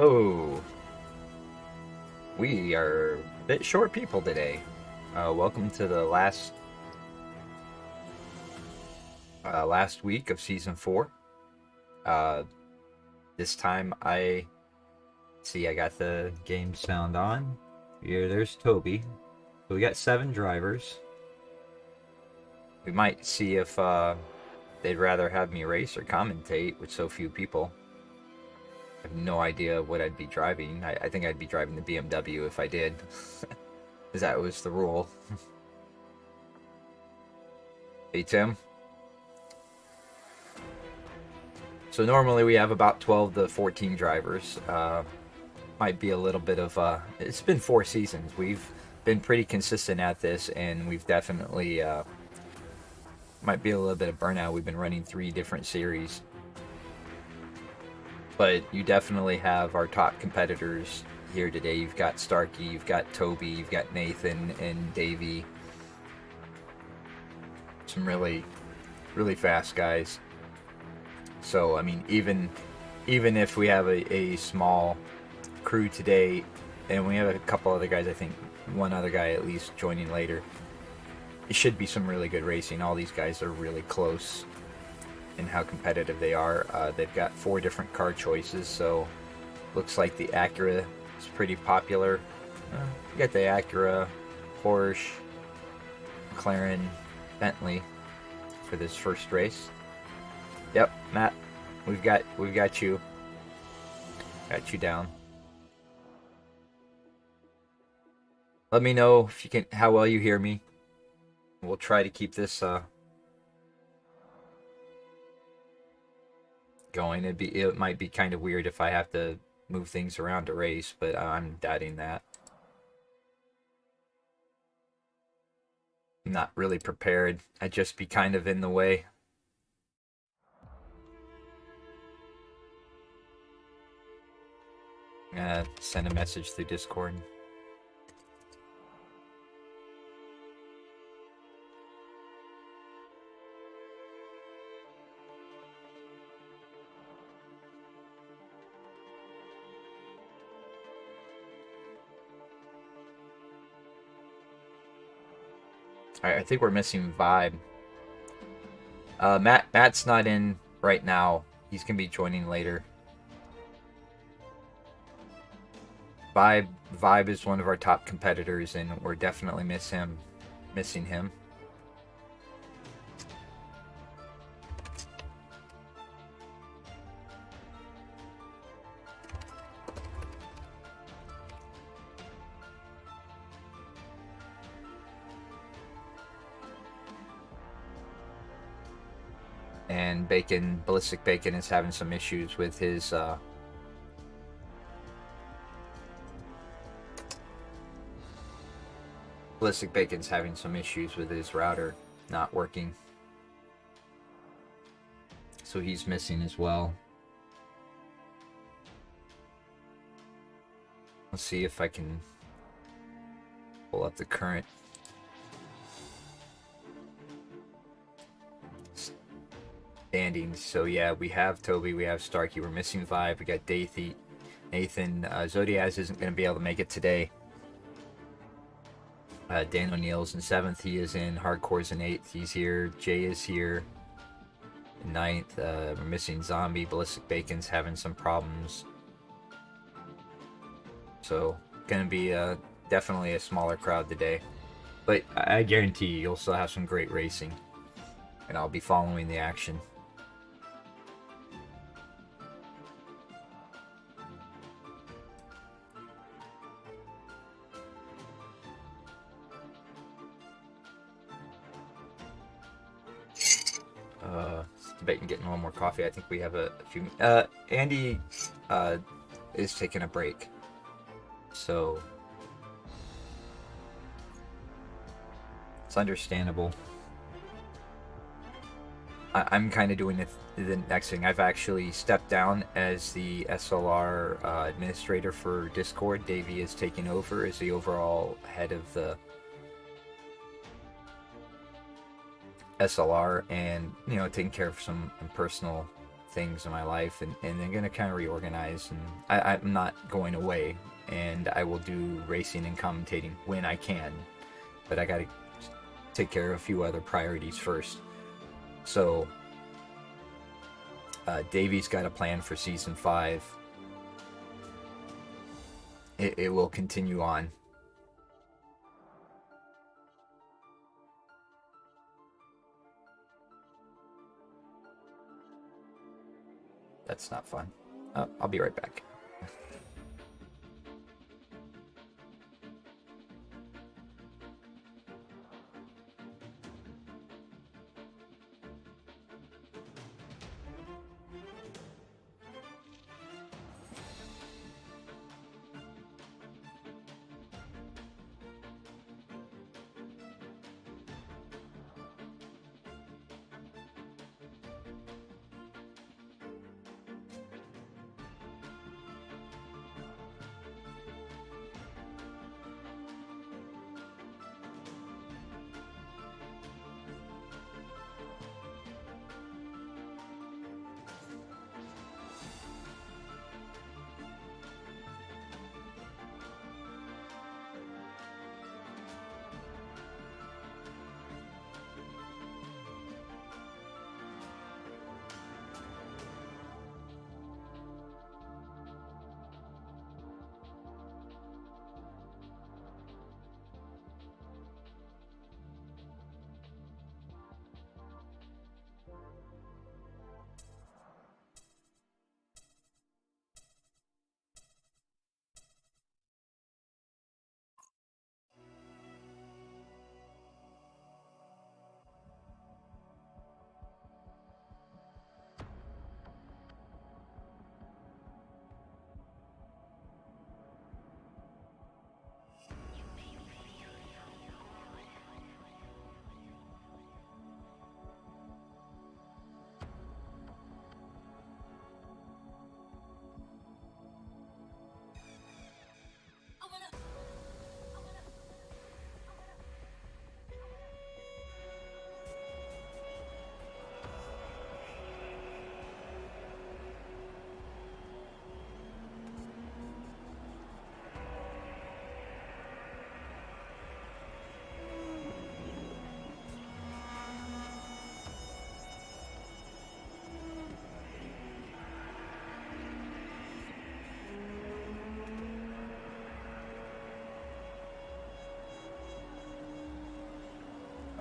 Oh, we are a bit short people today. Welcome to the last week of season 4. Uh, this time I got the game sound on. Here, there's Toby. So we got 7 drivers. We might see if they'd rather have me race or commentate with so few people. I have no idea what I'd be driving. I think I'd be driving the BMW if I did, because that was the rule. Hey, Tim. So normally we have about 12 to 14 drivers. Might be a little bit of it's been 4 seasons. We've been pretty consistent at this, and we've definitely might be a little bit of burnout. We've been running 3 different series. But you definitely have our top competitors here today. You've got Starkey, you've got Toby, you've got Nathan and Davey. Some really, really fast guys. So, I mean, even if we have a small crew today, and we have a couple other guys, I think one other guy at least joining later, it should be some really good racing. All these guys are really close in how competitive they are. They've got 4 different car choices, so looks like the Acura is pretty popular. You got the Acura, Porsche, McLaren, Bentley for this first race. Yep, Matt, we've got you. Got you down. Let me know if you can, how well you hear me. We'll try to keep this going. It might be kind of weird if I have to move things around to race, but I'm doubting that. I'm not really prepared. I'd just be kind of in the way. Send a message through Discord. Alright, I think we're missing Vibe. Matt's not in right now. He's gonna be joining later. Vibe is one of our top competitors, and we're definitely missing him. And Ballistic Bacon is having some issues with his Ballistic Bacon's having some issues with his router not working. So he's missing as well. Let's see if I can pull up the current standings. So yeah, we have Toby, we have Starkey, we're missing Vibe, we got Nathan. Zodiaz isn't going to be able to make it today. Dan O'Neill's in 7th. He is in Hardcore's in 8th. He's here. Jay is here in 9th. We're missing Zombie. Ballistic Bacon's having some problems. So, going to be definitely a smaller crowd today. But I guarantee you'll still have some great racing. And I'll be following the action. Debating getting one more coffee. I think we have a few. Andy is taking a break, so it's understandable. I'm kind of doing the next thing. I've actually stepped down as the SLR administrator for Discord. Davey is taking over as the overall head of the SLR, and taking care of some personal things in my life, and I'm going to kind of reorganize, and I'm not going away, and I will do racing and commentating when I can, but I got to take care of a few other priorities first. So Davey's got a plan for season 5. It will continue on. That's not fun. I'll be right back.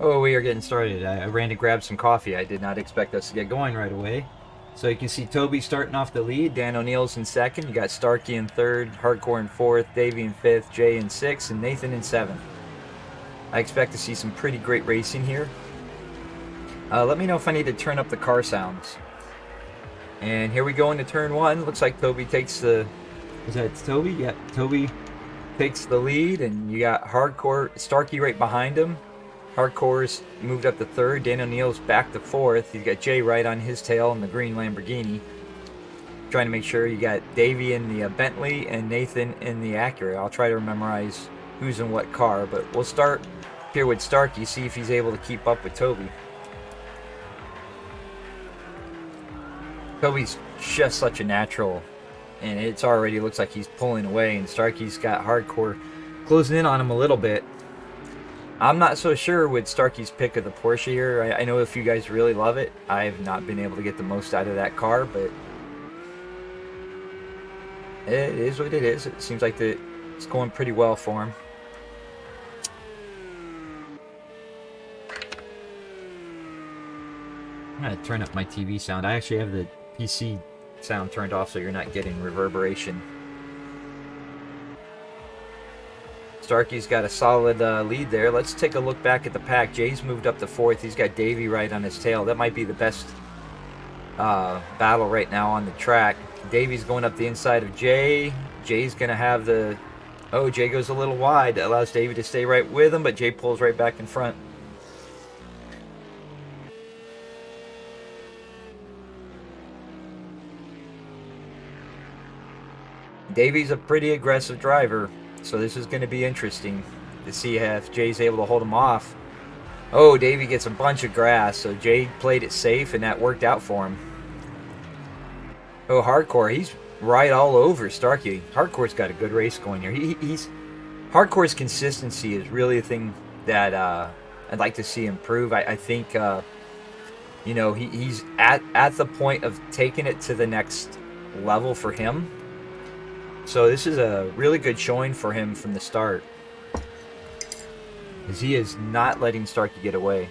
Oh, we are getting started. I ran to grab some coffee. I did not expect us to get going right away. So you can see Toby starting off the lead, Dan O'Neill's in second, you got Starkey in third, Hardcore in fourth, Davey in fifth, Jay in sixth, and Nathan in seventh. I expect to see some pretty great racing here. Let me know if I need to turn up the car sounds. And here we go into turn one. Looks like Toby takes the... Is that Toby? Yeah, Toby takes the lead, and you got Hardcore, Starkey right behind him. Hardcore's moved up to third. Dan O'Neill's back to fourth. You got Jay right on his tail in the green Lamborghini. Trying to make sure you got Davey in the Bentley and Nathan in the Acura. I'll try to memorize who's in what car, but we'll start here with Starkey, see if he's able to keep up with Toby. Toby's just such a natural, and it's already looks like he's pulling away, and Starkey's got Hardcore closing in on him a little bit. I'm not so sure with Starkey's pick of the Porsche here. I know if you guys really love it. I have not been able to get the most out of that car, but it is what it is. It seems like it's going pretty well for him. I'm going to turn up my TV sound. I actually have the PC sound turned off so you're not getting reverberation. Starkey's got a solid lead there. Let's take a look back at the pack. Jay's moved up to fourth. He's got Davey right on his tail. That might be the best battle right now on the track. Davey's going up the inside of Jay. Jay's going to have the... Oh, Jay goes a little wide. That allows Davey to stay right with him, but Jay pulls right back in front. Davey's a pretty aggressive driver, so this is going to be interesting to see if Jay's able to hold him off. Oh, Davey gets a bunch of grass, so Jay played it safe, and that worked out for him. Oh, Hardcore, he's right all over Starkey. Hardcore's got a good race going here. He's Hardcore's consistency is really a thing that I'd like to see improve. I think you know, he's at the point of taking it to the next level for him. So this is a really good showing for him from the start, because he is not letting Starkey get away.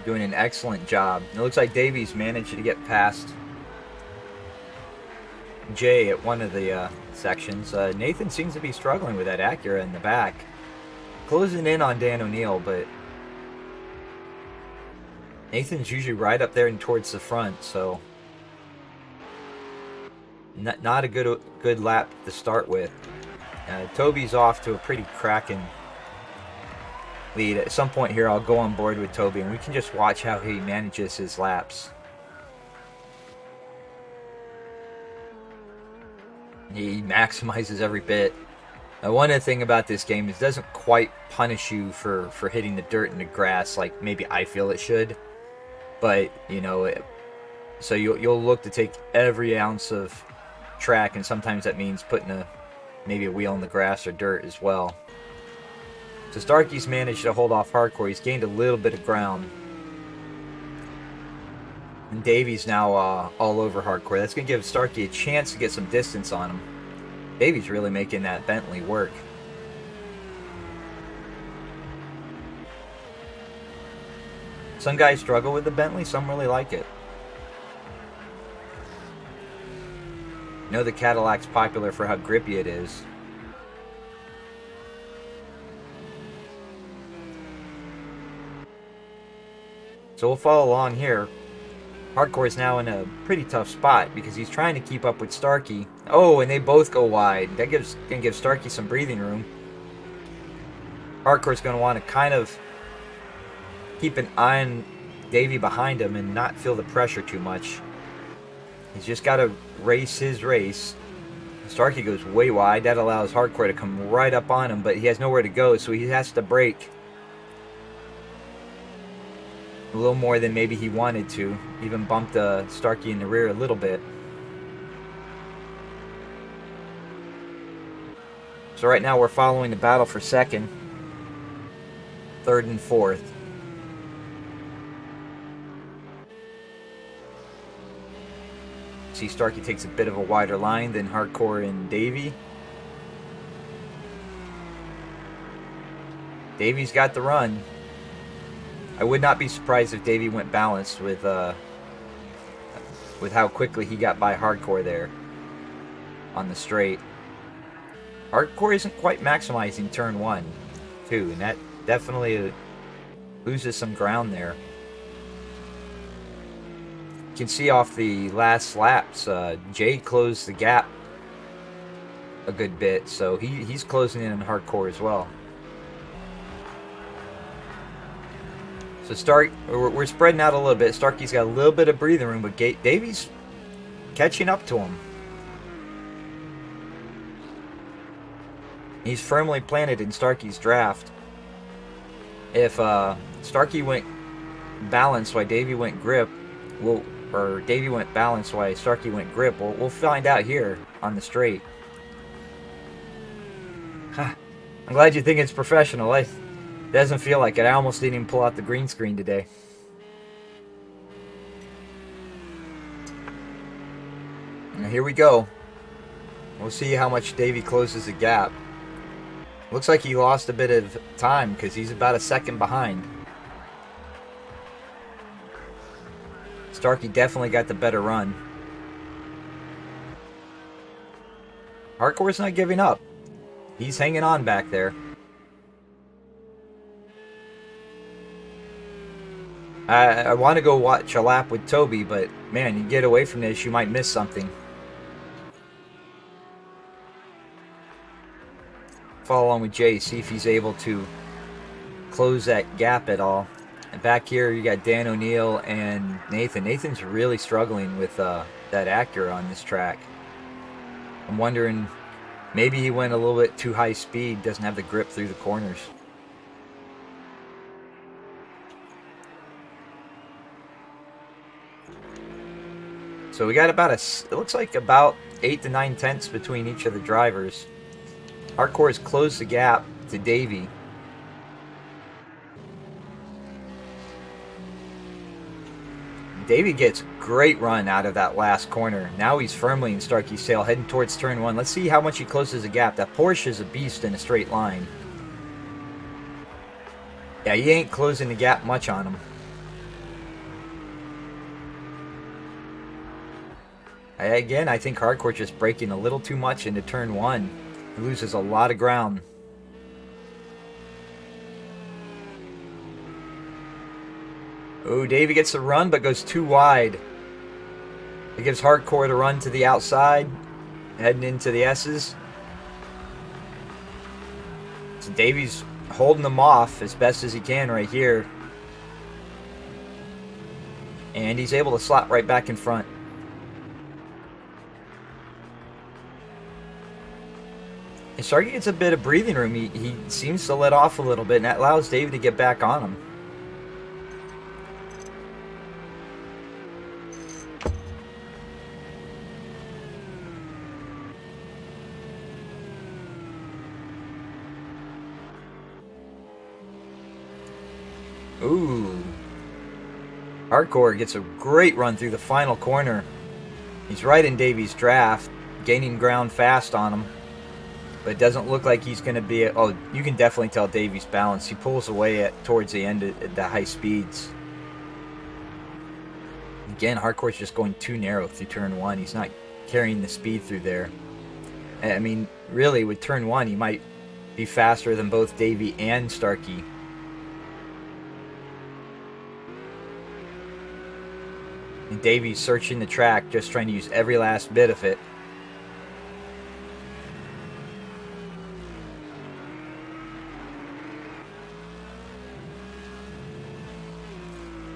Doing an excellent job. It looks like Davies managed to get past Jay at one of the sections. Nathan seems to be struggling with that Acura in the back. Closing in on Dan O'Neill, but Nathan's usually right up there and towards the front, so not a good lap to start with. Toby's off to a pretty cracking lead. At some point here I'll go on board with Toby and we can just watch how he manages his laps. He maximizes every bit. One other thing about this game is it doesn't quite punish you for hitting the dirt and the grass like maybe I feel it should, but you know, so you'll look to take every ounce of track, and sometimes that means putting maybe a wheel in the grass or dirt as well. So Starkey's managed to hold off Hardcore. He's gained a little bit of ground. And Davies now all over Hardcore. That's going to give Starkey a chance to get some distance on him. Davies really making that Bentley work. Some guys struggle with the Bentley, some really like it. You know the Cadillac's popular for how grippy it is. So we'll follow along here. Hardcore is now in a pretty tough spot because he's trying to keep up with Starkey. Oh, and they both go wide. That gonna give Starkey some breathing room. Hardcore's going to want to kind of keep an eye on Davey behind him and not feel the pressure too much. He's just got to race his race. Starkey goes way wide. That allows Hardcore to come right up on him, but he has nowhere to go, so he has to brake. A little more than maybe he wanted to. Even bumped Starkey in the rear a little bit. So right now we're following the battle for second, third, and fourth. See, Starkey takes a bit of a wider line than Hardcore and Davey. Davey's got the run. I would not be surprised if Davey went balanced with how quickly he got by Hardcore there on the straight. Hardcore isn't quite maximizing turn 1, too, and that definitely loses some ground there. You can see off the last laps, Jay closed the gap a good bit, so he's closing in on Hardcore as well. So we're spreading out a little bit. Starkey's got a little bit of breathing room, but Davey's catching up to him. He's firmly planted in Starkey's draft. If Starkey went balanced while Davey went grip, or Davey went balanced while Starkey went grip, we'll find out here on the straight. I'm glad you think it's professional. It doesn't feel like it. I almost didn't even pull out the green screen today. And here we go. We'll see how much Davey closes the gap. Looks like he lost a bit of time because he's about a second behind. Starkey definitely got the better run. Hardcore's not giving up. He's hanging on back there. I want to go watch a lap with Toby, but man, you get away from this, you might miss something. Follow along with Jay, see if he's able to close that gap at all. And back here you got Dan O'Neill and Nathan. Nathan's really struggling with that Acura on this track. I'm wondering, maybe he went a little bit too high speed, doesn't have the grip through the corners. So we got about it looks like about 8 to 9 tenths between each of the drivers. Hardcore has closed the gap to Davey. Davey gets great run out of that last corner. Now he's firmly in Starkey's tail, heading towards turn 1. Let's see how much he closes the gap. That Porsche is a beast in a straight line. Yeah, he ain't closing the gap much on him. Again, I think Hardcore just braking a little too much into turn 1. He loses a lot of ground. Oh, Davey gets the run, but goes too wide. It gives Hardcore the run to the outside, heading into the S's. So Davey's holding them off as best as he can right here. And he's able to slot right back in front. And Starkey gets a bit of breathing room. He seems to let off a little bit, and that allows Davey to get back on him. Ooh. Hardcore gets a great run through the final corner. He's right in Davey's draft, gaining ground fast on him. But it doesn't look like he's going to be... Oh, you can definitely tell Davey's balance. He pulls away towards the end at the high speeds. Again, Hardcore's just going too narrow through turn 1. He's not carrying the speed through there. I mean, really, with turn 1, he might be faster than both Davey and Starkey. And Davey's searching the track, just trying to use every last bit of it.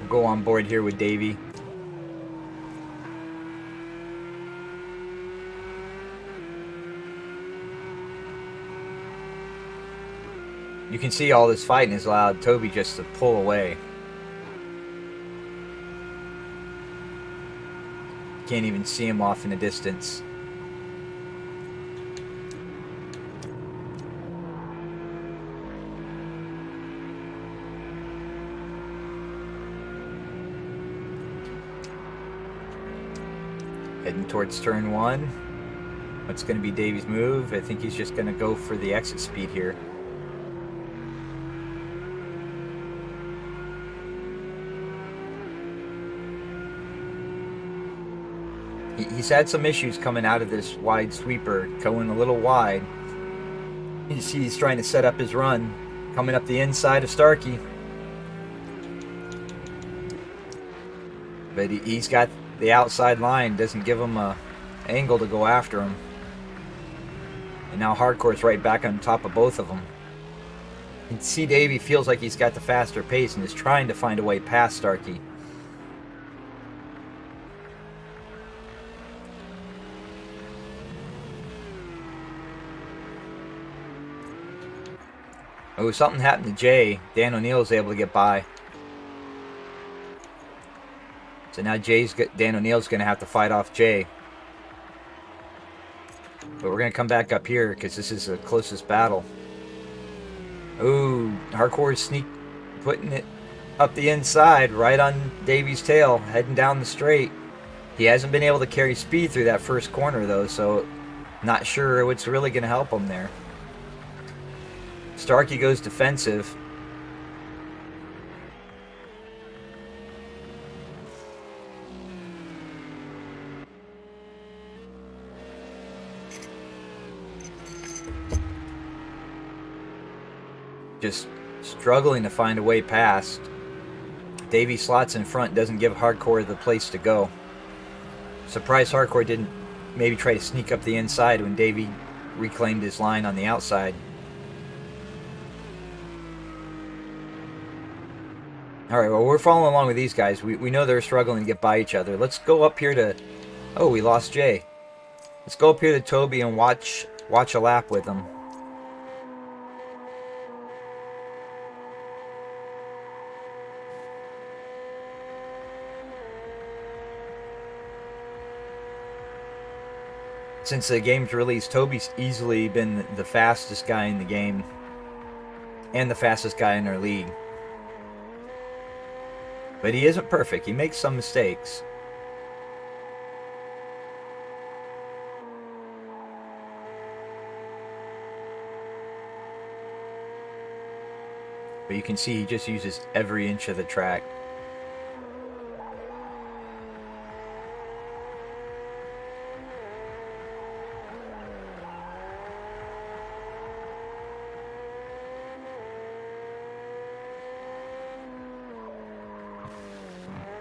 We'll go on board here with Davey. You can see all this fighting has allowed Toby just to pull away. Can't even see him off in the distance. Heading towards turn 1. What's going to be Davey's move? I think he's just going to go for the exit speed here. He's had some issues coming out of this wide sweeper, going a little wide. You see he's trying to set up his run, coming up the inside of Starkey. But he's got the outside line, doesn't give him an angle to go after him. And now Hardcore's right back on top of both of them. You can see Davey feels like he's got the faster pace and is trying to find a way past Starkey. Oh, something happened to Jay. Dan O'Neill's able to get by. So now Dan O'Neill's going to have to fight off Jay. But we're going to come back up here because this is the closest battle. Ooh, Hardcore's putting it up the inside, right on Davey's tail, heading down the straight. He hasn't been able to carry speed through that first corner, though, so not sure what's really going to help him there. Starkey goes defensive. Just struggling to find a way past. Davey slots in front, doesn't give Hardcore the place to go. Surprised Hardcore didn't maybe try to sneak up the inside when Davey reclaimed his line on the outside. Alright, well, we're following along with these guys. We know they're struggling to get by each other. Let's go up here to... Oh, we lost Jay. Let's go up here to Toby and watch a lap with him. Since the game's release, Toby's easily been the fastest guy in the game and the fastest guy in our league. But he isn't perfect. He makes some mistakes. But you can see he just uses every inch of the track.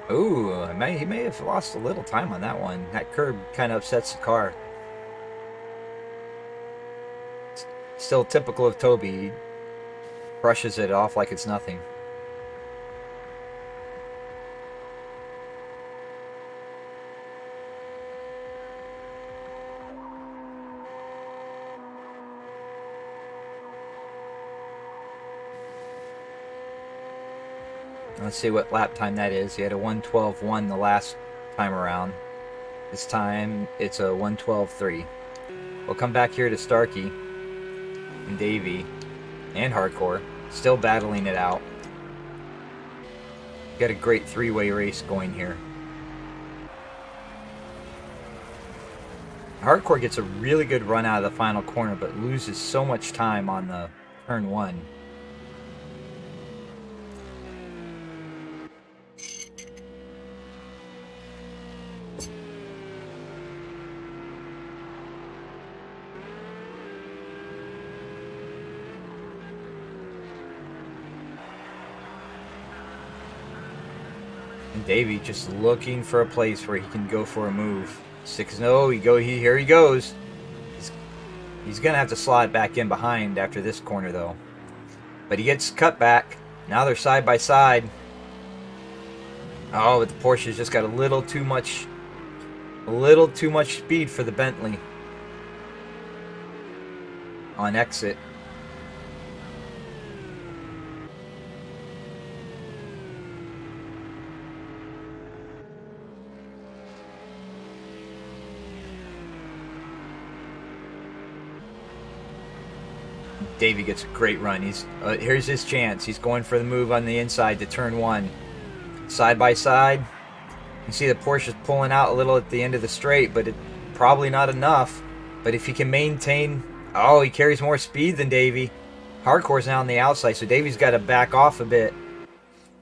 Ooh, he may have lost a little time on that one. That curb kind of upsets the car. Still typical of Toby. He brushes it off like it's nothing. Let's see what lap time that is. He had a 1:12.1 the last time around. This time it's a 1:12.3. We'll come back here to Starkey and Davey and Hardcore, still battling it out. Got a great three-way race going here. Hardcore gets a really good run out of the final corner, but loses so much time on the turn one. Davey just looking for a place where he can go for a move. 6-0, here he goes. He's gonna have to slide back in behind after this corner though. But he gets cut back. Now they're side by side. Oh, but the Porsche's just got a little too much speed for the Bentley on exit. Davey gets a great run. Here's his chance. He's going for the move on the inside to turn one. Side by side. You see the Porsche is pulling out a little at the end of the straight, but probably not enough. But if he can maintain... Oh, he carries more speed than Davey. Hardcore's now on the outside, so Davey's got to back off a bit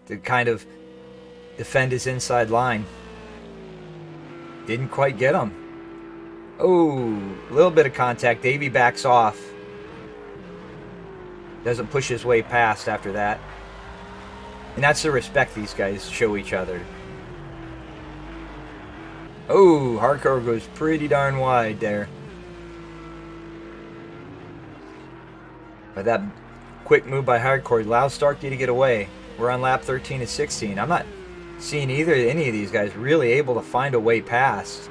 to kind of defend his inside line. Didn't quite get him. Oh, a little bit of contact. Davey backs off. Doesn't push his way past after that. And that's the respect these guys show each other. Oh, Hardcore goes pretty darn wide there. But that quick move by Hardcore allows Starkey to get away. We're on lap 13 of 16. I'm not seeing any of these guys really able to find a way past.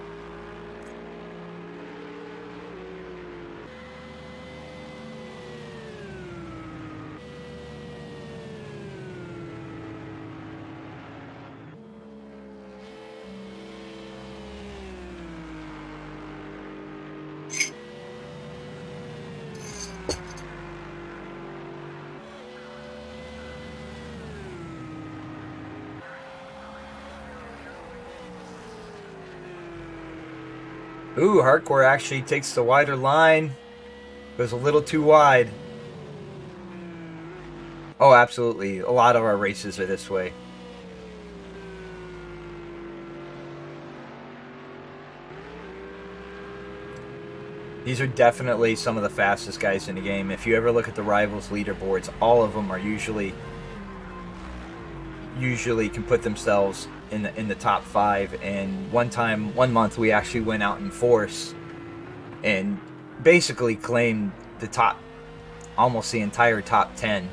Ooh, Hardcore actually takes the wider line. Goes a little too wide. Oh, absolutely. A lot of our races are this way. These are definitely some of the fastest guys in the game. If you ever look at the Rivals leaderboards, all of them are usually can put themselves in the top 5. And one month we actually went out in force and basically claimed the top, almost the entire top 10.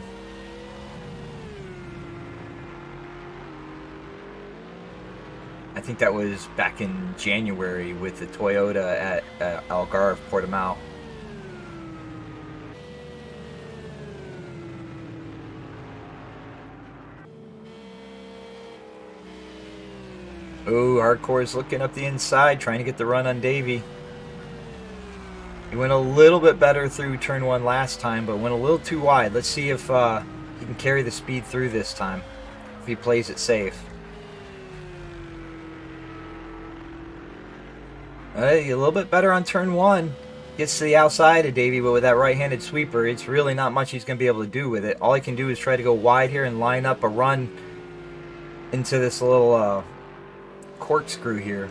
I think that was back in January with the Toyota at Algarve, Portimao. Oh, Hardcore's looking up the inside, trying to get the run on Davey. He went a little bit better through turn 1 last time, but went a little too wide. Let's see if he can carry the speed through this time, if he plays it safe. A little bit better on turn 1. Gets to the outside of Davey, but with that right-handed sweeper, it's really not much he's going to be able to do with it. All he can do is try to go wide here and line up a run into this little corkscrew here.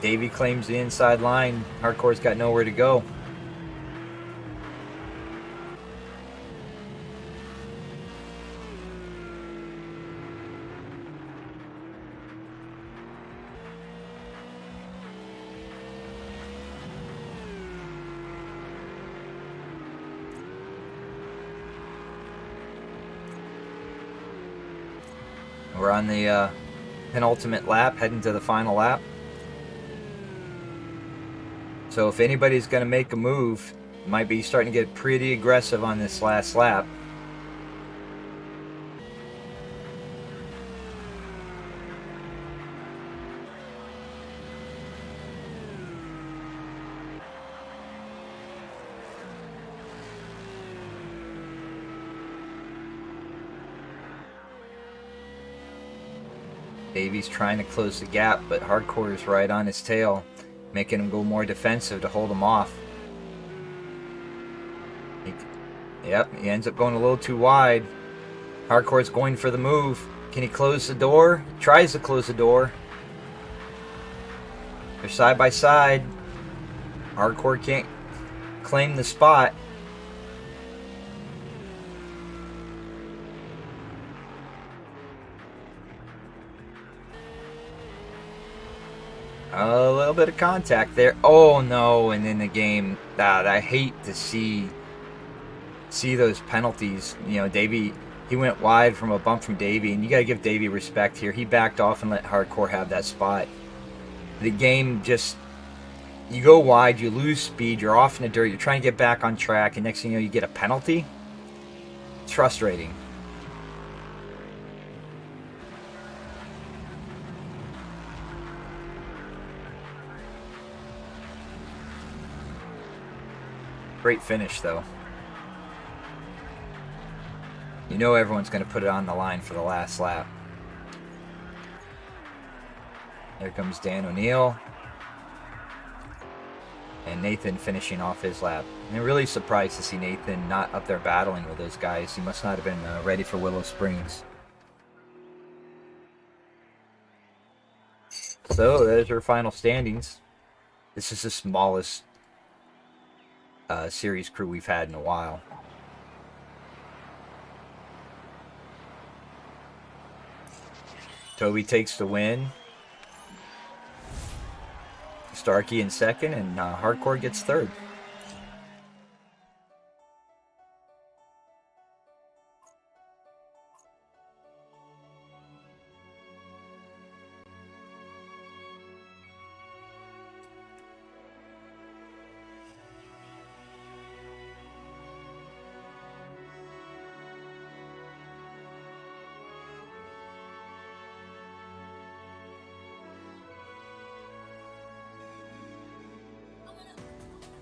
Davey claims the inside line. Hardcore's got nowhere to go. We're on the penultimate lap, heading to the final lap. So if anybody's going to make a move, it might be starting to get pretty aggressive on this last lap. Davey's trying to close the gap, but Hardcore is right on his tail, making him go more defensive to hold him off. He ends up going a little too wide. Hardcore's going for the move. Can he close the door? Tries to close the door. They're side by side. Hardcore can't claim the spot. A little bit of contact there. Oh no, and in the game, I hate to see those penalties. You know, Davey, he went wide from a bump from Davey, and you got to give Davey respect here. He backed off and let Hardcore have that spot. The game just, you go wide, you lose speed, you're off in the dirt, you're trying to get back on track, and next thing you know, you get a penalty. It's frustrating. Great finish, though. You know everyone's going to put it on the line for the last lap. There comes Dan O'Neill. And Nathan finishing off his lap. And I'm really surprised to see Nathan not up there battling with those guys. He must not have been ready for Willow Springs. So, there's our final standings. This is the smallest series crew we've had in a while. Toby takes the win. Starkey in second, and Hardcore gets third.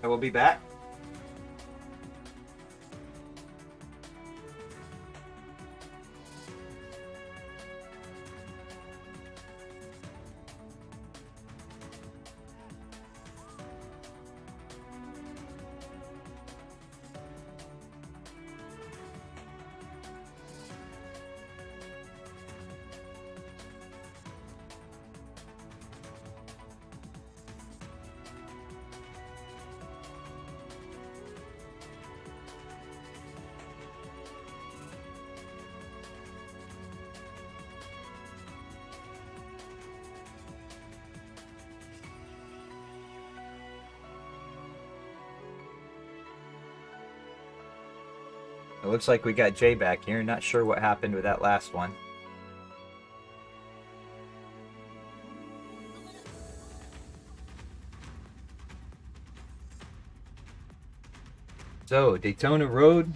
I will be back. It looks like we got Jay back here. Not sure what happened with that last one. So, Daytona Road,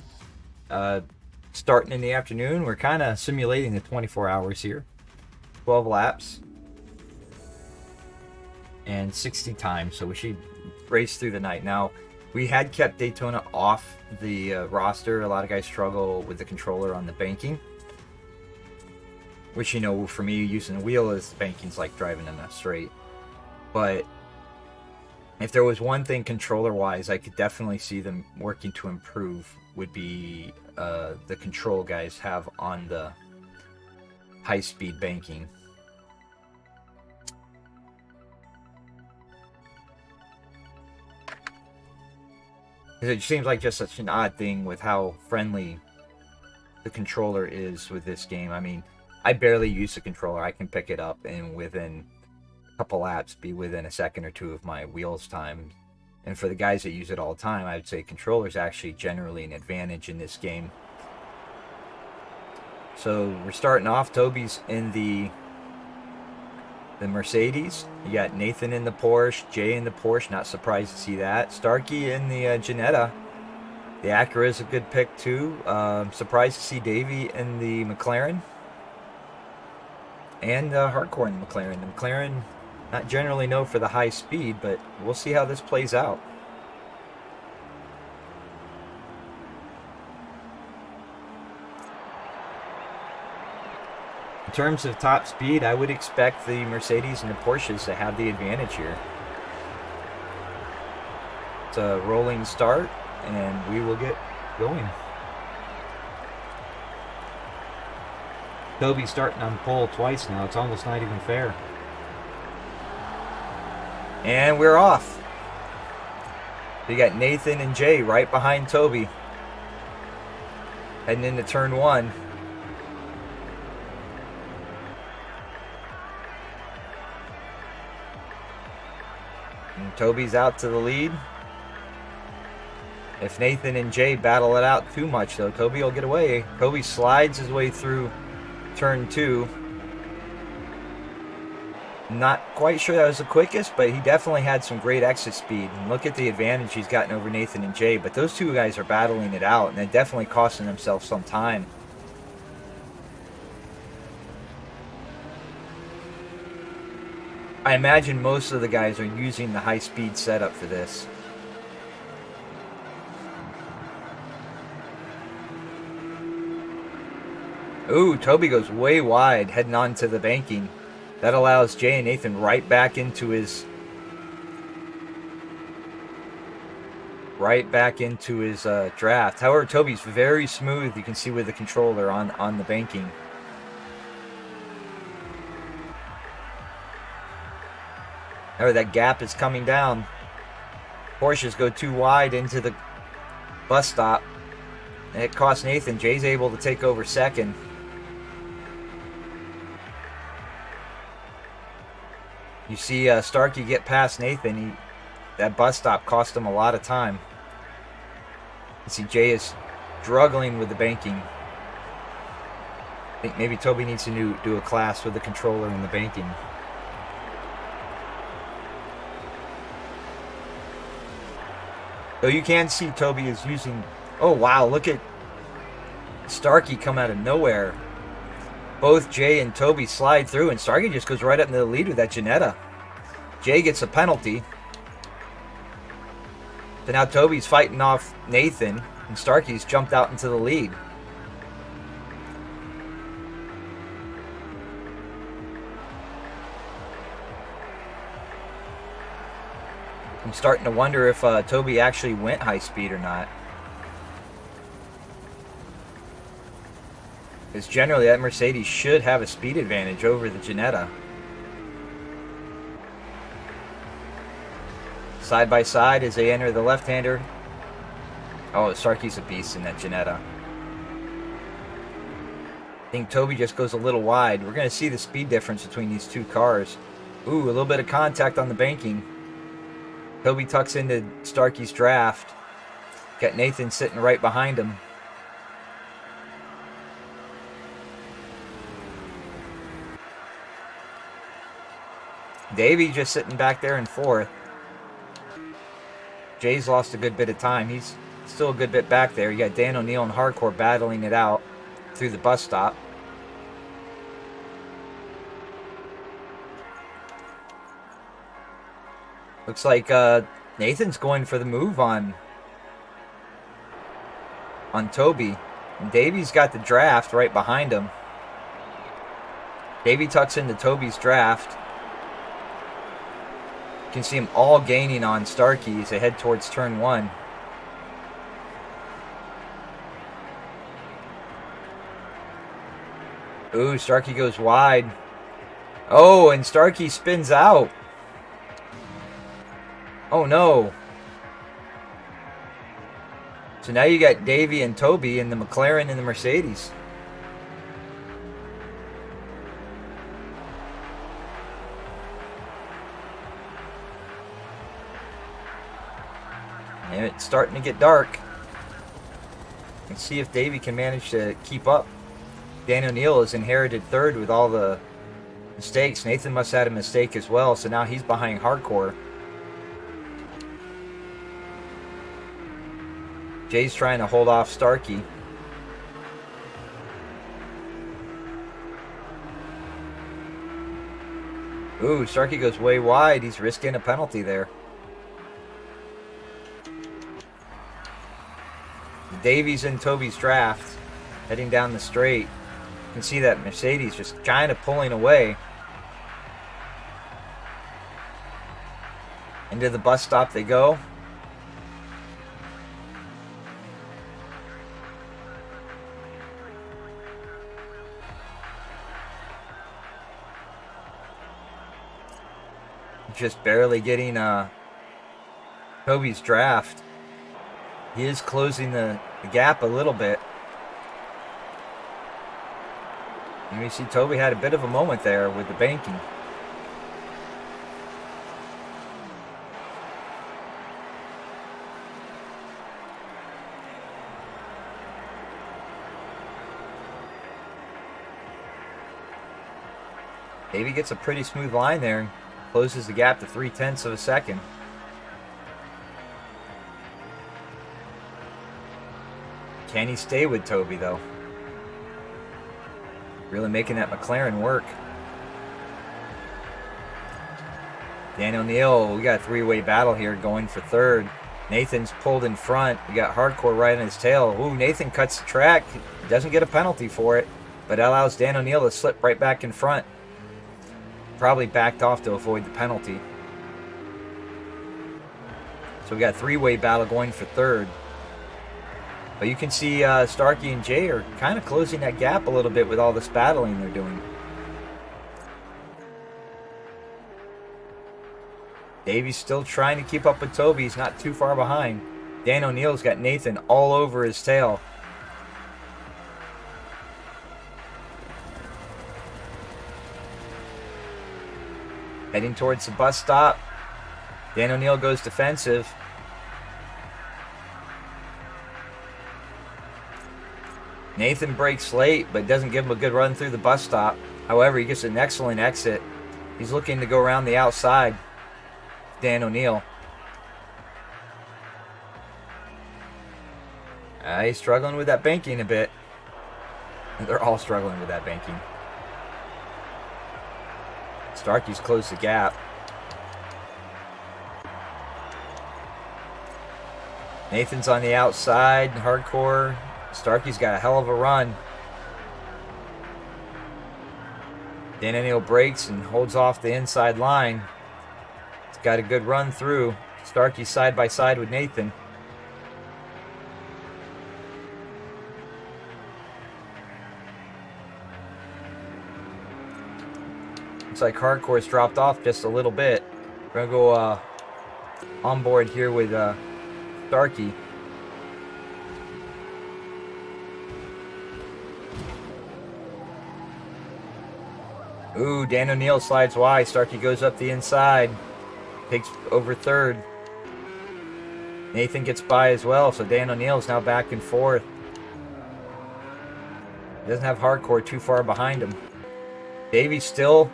starting in the afternoon. We're kind of simulating the 24 hours here. 12 laps. And 60 times, so we should race through the night. Now, we had kept Daytona off the roster. A lot of guys struggle with the controller on the banking. Which, you know, for me, using the wheel is banking's like driving in a straight. But if there was one thing controller-wise I could definitely see them working to improve would be the control guys have on the high-speed banking. It seems like just such an odd thing with how friendly the controller is with this game. I mean, I barely use the controller. I can pick it up and within a couple laps be within a second or two of my wheels time. And for the guys that use it all the time, I would say controller is actually generally an advantage in this game. So we're starting off. Toby's in the Mercedes. You got Nathan in the Porsche, Jay in the Porsche, not surprised to see that. Starkey in the Jetta. The Acura is a good pick too. Surprised to see Davey in the McLaren. And Hardcore in the McLaren. The McLaren, not generally known for the high speed, but we'll see how this plays out. In terms of top speed, I would expect the Mercedes and the Porsches to have the advantage here. It's a rolling start, and we will get going. Toby's starting on pole twice now. It's almost not even fair. And we're off. We got Nathan and Jay right behind Toby. Heading into turn one. And Toby's out to the lead. If Nathan and Jay battle it out too much, though, Toby will get away. Toby slides his way through turn two. Not quite sure that was the quickest, but he definitely had some great exit speed. And look at the advantage he's gotten over Nathan and Jay. But those two guys are battling it out, and they're definitely costing themselves some time. I imagine most of the guys are using the high-speed setup for this. Ooh, Toby goes way wide, heading on to the banking. That allows Jay and Nathan right back into his draft. However, Toby's very smooth. You can see with the controller on the banking. However, that gap is coming down. Porsches go too wide into the bus stop. And it costs Nathan. Jay's able to take over second. You see Starkey get past Nathan. That bus stop cost him a lot of time. You see Jay is struggling with the banking. I think maybe Toby needs to do a class with the controller and the banking. Though you can see Toby is using... Oh, wow, look at Starkey come out of nowhere. Both Jay and Toby slide through, and Starkey just goes right up into the lead with that Jetta. Jay gets a penalty. So now Toby's fighting off Nathan, and Starkey's jumped out into the lead. I'm starting to wonder if Toby actually went high speed or not. Because generally that Mercedes should have a speed advantage over the Jetta. Side by side as they enter the left-hander. Oh, Starkey's a beast in that Jetta. I think Toby just goes a little wide. We're going to see the speed difference between these two cars. Ooh, a little bit of contact on the banking. Toby tucks into Starkey's draft. Got Nathan sitting right behind him. Davey just sitting back there in fourth. Jay's lost a good bit of time. He's still a good bit back there. You got Dan O'Neill and Hardcore battling it out through the bus stop. Looks like Nathan's going for the move on Toby. And Davey's got the draft right behind him. Davey tucks into Toby's draft. You can see them all gaining on Starkey as they head towards turn 1. Ooh, Starkey goes wide. Oh, and Starkey spins out. Oh no. So now you got Davey and Toby in the McLaren and the Mercedes. And it's starting to get dark. Let's see if Davey can manage to keep up. Dan O'Neill has inherited third with all the mistakes. Nathan must have had a mistake as well, so now he's behind Hardcore. Jay's trying to hold off Starkey. Ooh, Starkey goes way wide. He's risking a penalty there. Davies in Toby's draft, heading down the straight. You can see that Mercedes just kind of pulling away. Into the bus stop they go. Just barely getting Toby's draft. He is closing the gap a little bit. And we see Toby had a bit of a moment there with the banking. Davey gets a pretty smooth line there. Closes the gap to 0.3 of a second. Can he stay with Toby though? Really making that McLaren work. Dan O'Neill, we got a three-way battle here going for third. Nathan's pulled in front. We got Hardcore right on his tail. Ooh, Nathan cuts the track. Doesn't get a penalty for it, but it allows Dan O'Neill to slip right back in front. Probably backed off to avoid the penalty. So we got a three-way battle going for third. But you can see Starkey and Jay are kind of closing that gap a little bit with all this battling they're doing. Davey's still trying to keep up with Toby. He's not too far behind. Dan O'Neill's got Nathan all over his tail. Heading towards the bus stop. Dan O'Neill goes defensive. Nathan breaks late, but doesn't give him a good run through the bus stop. However, he gets an excellent exit. He's looking to go around the outside. Dan O'Neill. He's struggling with that banking a bit. They're all struggling with that banking. Starkey's closed the gap. Nathan's on the outside, Hardcore. Starkey's got a hell of a run. Dan O'Neill breaks and holds off the inside line. He's got a good run through. Starkey's side by side with Nathan. Looks like Hardcore's dropped off just a little bit. We're going to go on board here with Starkey. Ooh, Dan O'Neill slides wide. Starkey goes up the inside. Takes over third. Nathan gets by as well, so Dan O'Neill's now back and forth. He doesn't have Hardcore too far behind him. Davey's still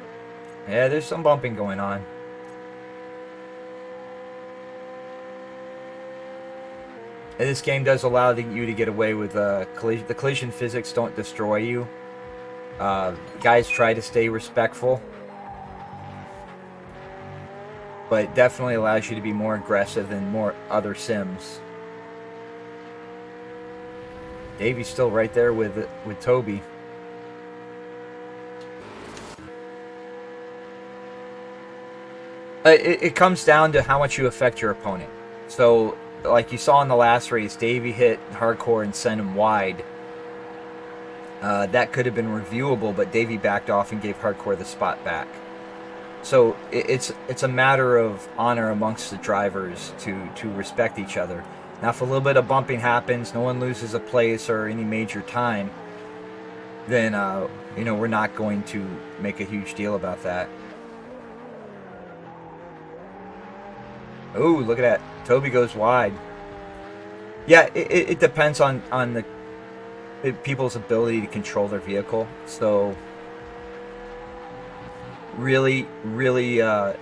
Yeah, there's some bumping going on. And this game does allow you to get away with collision. The collision physics don't destroy you. Guys try to stay respectful, but it definitely allows you to be more aggressive than more other sims. Davey's still right there with Toby. It comes down to how much you affect your opponent. So, like you saw in the last race, Davey hit Hardcore and sent him wide. That could have been reviewable, but Davey backed off and gave Hardcore the spot back. So it's a matter of honor amongst the drivers to respect each other. Now, if a little bit of bumping happens, no one loses a place or any major time, then you know, we're not going to make a huge deal about that. Oh, look at that! Toby goes wide. Yeah, it depends on the people's ability to control their vehicle. So really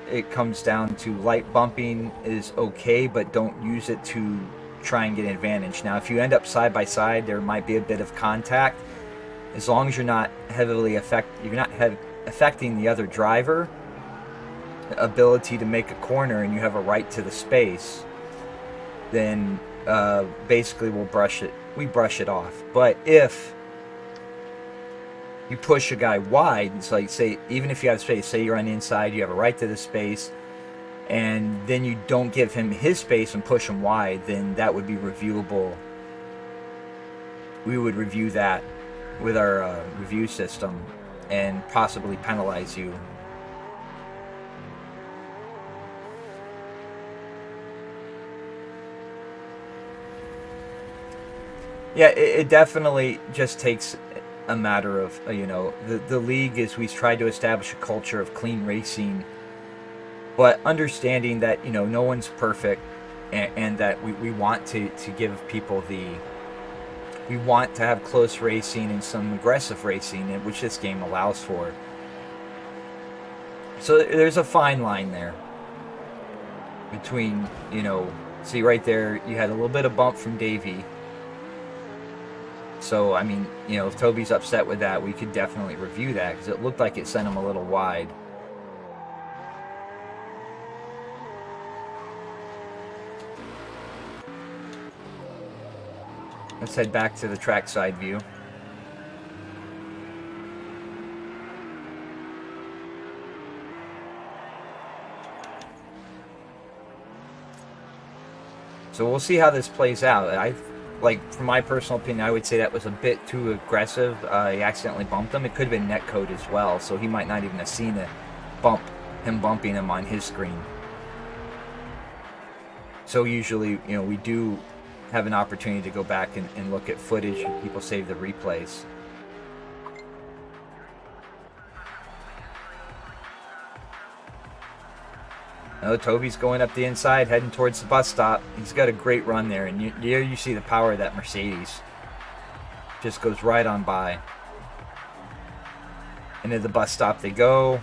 it comes down to light bumping is okay, but don't use it to try and get an advantage. Now, if you end up side by side, there might be a bit of contact. As long as you're not heavily affecting the other driver ability to make a corner and you have a right to the space, then basically we brush it off. But if you push a guy wide, it's like, say, even if you have space, say you're on the inside, you have a right to the space, and then you don't give him his space and push him wide, then that would be reviewable. We would review that with our review system and possibly penalize you. Yeah, it definitely just takes a matter of, you know, the league is, we try to establish a culture of clean racing, but understanding that, you know, no one's perfect, and that we want to give people we want to have close racing and some aggressive racing, which this game allows for. So there's a fine line there between, you know, see right there, you had a little bit of bump from Davey. So, I mean, you know, if Toby's upset with that, we could definitely review that, because it looked like it sent him a little wide. Let's head back to the trackside view. So we'll see how this plays out. Like, from my personal opinion, I would say that was a bit too aggressive. He accidentally bumped him. It could have been netcode as well, so he might not even have seen him bumping him on his screen. So usually, you know, we do have an opportunity to go back and look at footage, and people save the replays. Oh, Toby's going up the inside, heading towards the bus stop. He's got a great run there, and there you see the power of that Mercedes. Just goes right on by. Into the bus stop they go,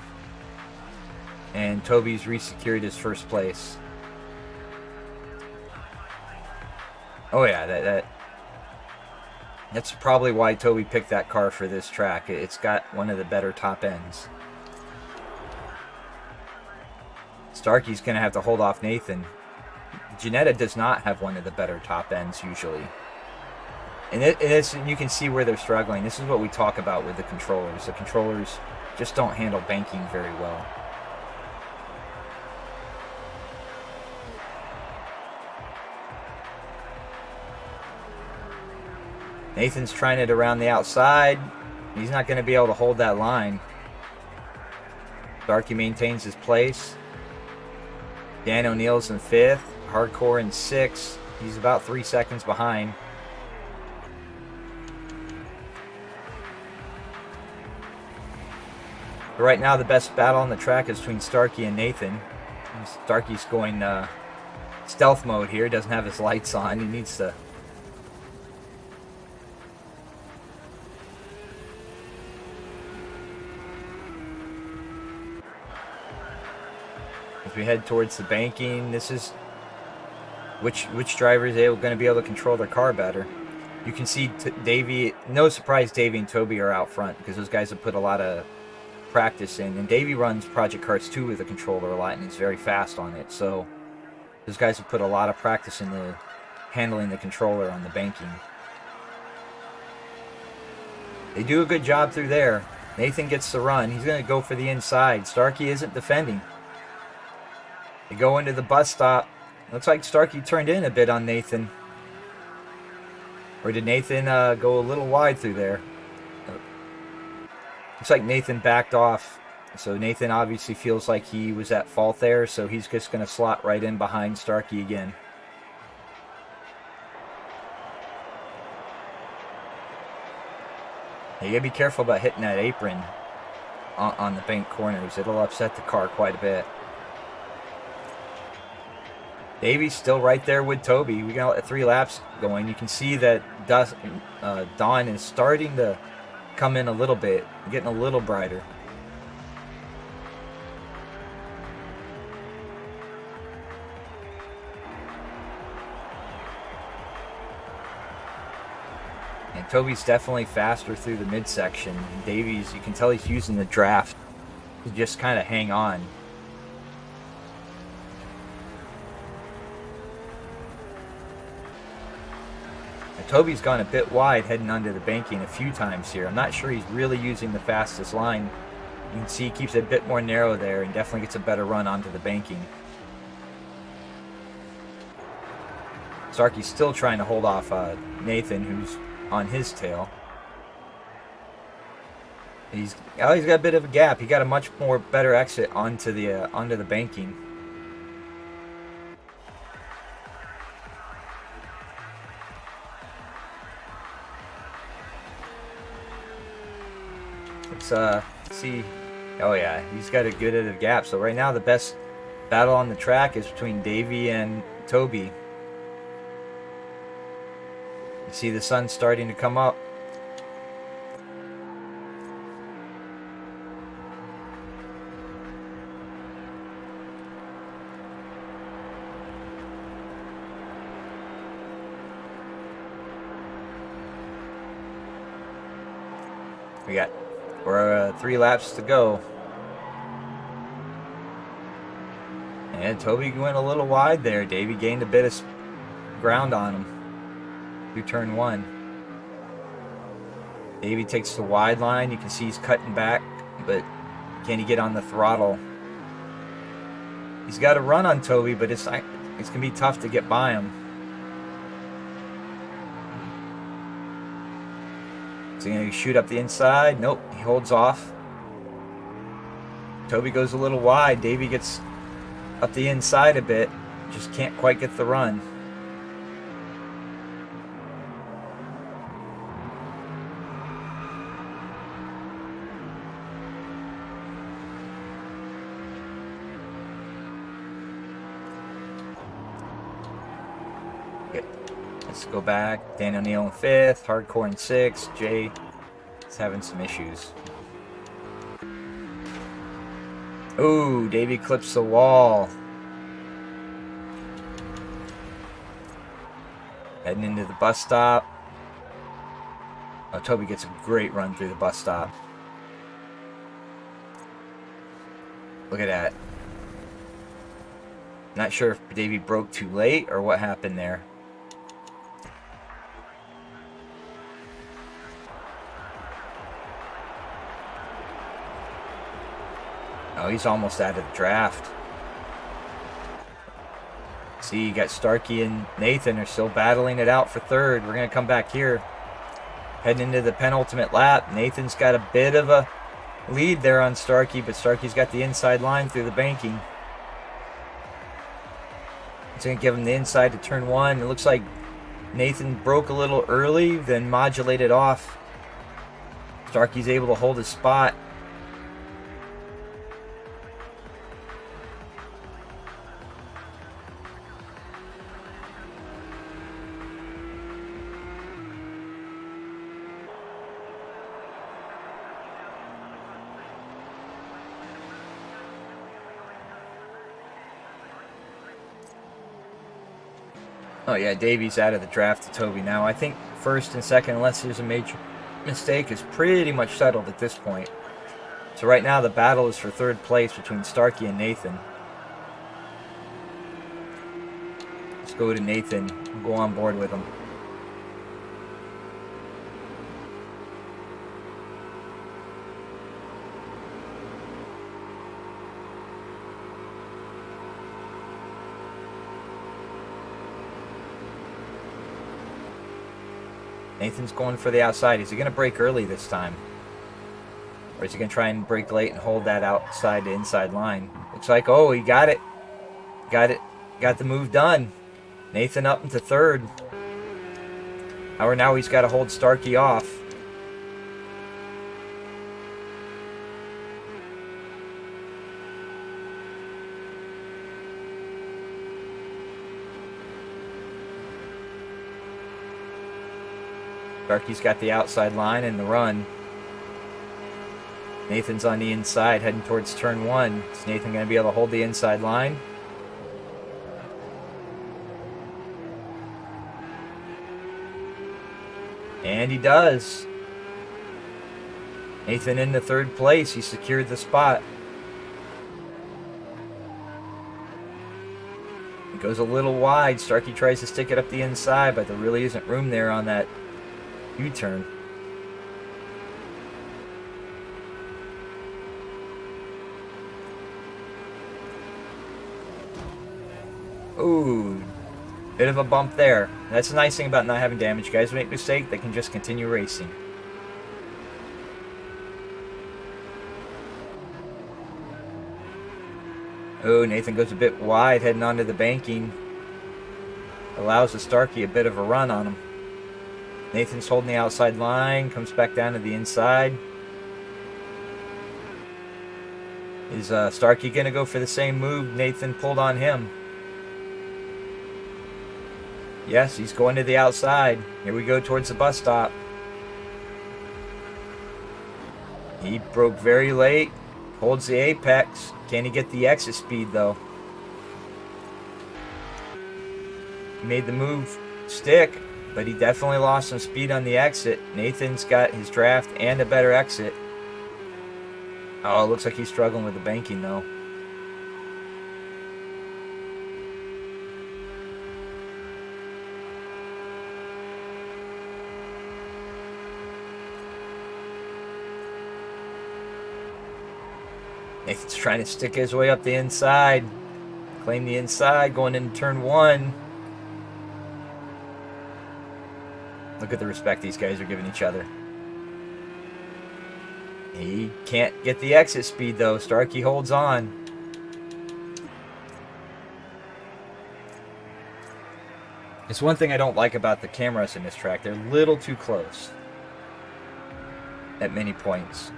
and Toby's resecured his first place. Oh yeah, that's probably why Toby picked that car for this track. It's got one of the better top ends. Starkey's going to have to hold off Nathan. Ginetta does not have one of the better top ends usually. And you can see where they're struggling. This is what we talk about with the controllers. The controllers just don't handle banking very well. Nathan's trying it around the outside. He's not going to be able to hold that line. Starkey maintains his place. Dan O'Neill's in 5th. Hardcore in 6th. He's about 3 seconds behind. But right now, the best battle on the track is between Starkey and Nathan. Starkey's going stealth mode here. Doesn't have his lights on. He needs to... As we head towards the banking, this is which driver is going to be able to control their car better. You can see Davey, no surprise Davey and Toby are out front because those guys have put a lot of practice in. And Davey runs Project Cars 2 with a controller a lot, and he's very fast on it. So those guys have put a lot of practice into handling the controller on the banking. They do a good job through there. Nathan gets the run. He's going to go for the inside. Starkey isn't defending. They go into the bus stop. Looks like Starkey turned in a bit on Nathan. Or did Nathan go a little wide through there? Looks like Nathan backed off. So Nathan obviously feels like he was at fault there. So he's just going to slot right in behind Starkey again. You gotta be careful about hitting that apron on the bank corners. It'll upset the car quite a bit. Davey's still right there with Toby. We got 3 laps going. You can see that dawn is starting to come in a little bit, getting a little brighter. And Toby's definitely faster through the midsection. Davey's, you can tell he's using the draft to just kind of hang on. Toby's gone a bit wide heading onto the banking a few times here. I'm not sure he's really using the fastest line. You can see he keeps it a bit more narrow there and definitely gets a better run onto the banking. Starkey's still trying to hold off Nathan, who's on his tail. He's got a bit of a gap. He got a much more better exit onto the banking. Let's see. Oh yeah, he's got a good bit of gap. So right now the best battle on the track is between Davey and Toby. You see the sun starting to come up. We're 3 laps to go. And Toby went a little wide there. Davey gained a bit of ground on him through turn 1. Davey takes the wide line. You can see he's cutting back, but can he get on the throttle? He's got a run on Toby, but it's going to be tough to get by him. Is he going to shoot up the inside? Nope, he holds off. Toby goes a little wide. Davey gets up the inside a bit. Just can't quite get the run. Let's go back. Dan O'Neill in 5th, Hardcore in 6th. Jay is having some issues. Ooh, Davey clips the wall. Heading into the bus stop. Oh, Toby gets a great run through the bus stop. Look at that. Not sure if Davey broke too late or what happened there. Oh, he's almost out of the draft. See, you got Starkey and Nathan are still battling it out for 3rd. We're going to come back here. Heading into the penultimate lap. Nathan's got a bit of a lead there on Starkey, but Starkey's got the inside line through the banking. It's going to give him the inside to turn 1. It looks like Nathan broke a little early, then modulated off. Starkey's able to hold his spot. Oh yeah, Davy's out of the draft to Toby now. I think first and second, unless there's a major mistake, is pretty much settled at this point. So right now the battle is for third place between Starkey and Nathan. Let's go to Nathan and go on board with him. Nathan's going for the outside. Is he going to brake early this time? Or is he going to try and brake late and hold that outside to inside line? Looks like, oh, he got it. Got it. Got the move done. Nathan up into third. However, now he's got to hold Starkey off. Starkey's got the outside line and the run. Nathan's on the inside heading towards turn one. Is Nathan going to be able to hold the inside line? And he does. Nathan into third place. He secured the spot. It goes a little wide. Starkey tries to stick it up the inside, but there really isn't room there on that U-turn. Ooh, bit of a bump there. That's the nice thing about not having damage. Guys make a mistake, they can just continue racing. Oh, Nathan goes a bit wide heading onto the banking. Allows the Starkey a bit of a run on him. Nathan's holding the outside line, comes back down to the inside. Is Starkey going to go for the same move Nathan pulled on him? Yes, he's going to the outside. Here we go towards the bus stop. He broke very late, holds the apex. Can he get the exit speed though? He made the move stick, but he definitely lost some speed on the exit. Nathan's got his draft and a better exit. Oh, it looks like he's struggling with the banking though. Nathan's trying to stick his way up the inside. Claim the inside, going into turn one. Look at the respect these guys are giving each other. He can't get the exit speed though. Starkey holds on. It's one thing I don't like about the cameras in this track. They're a little too close at many points.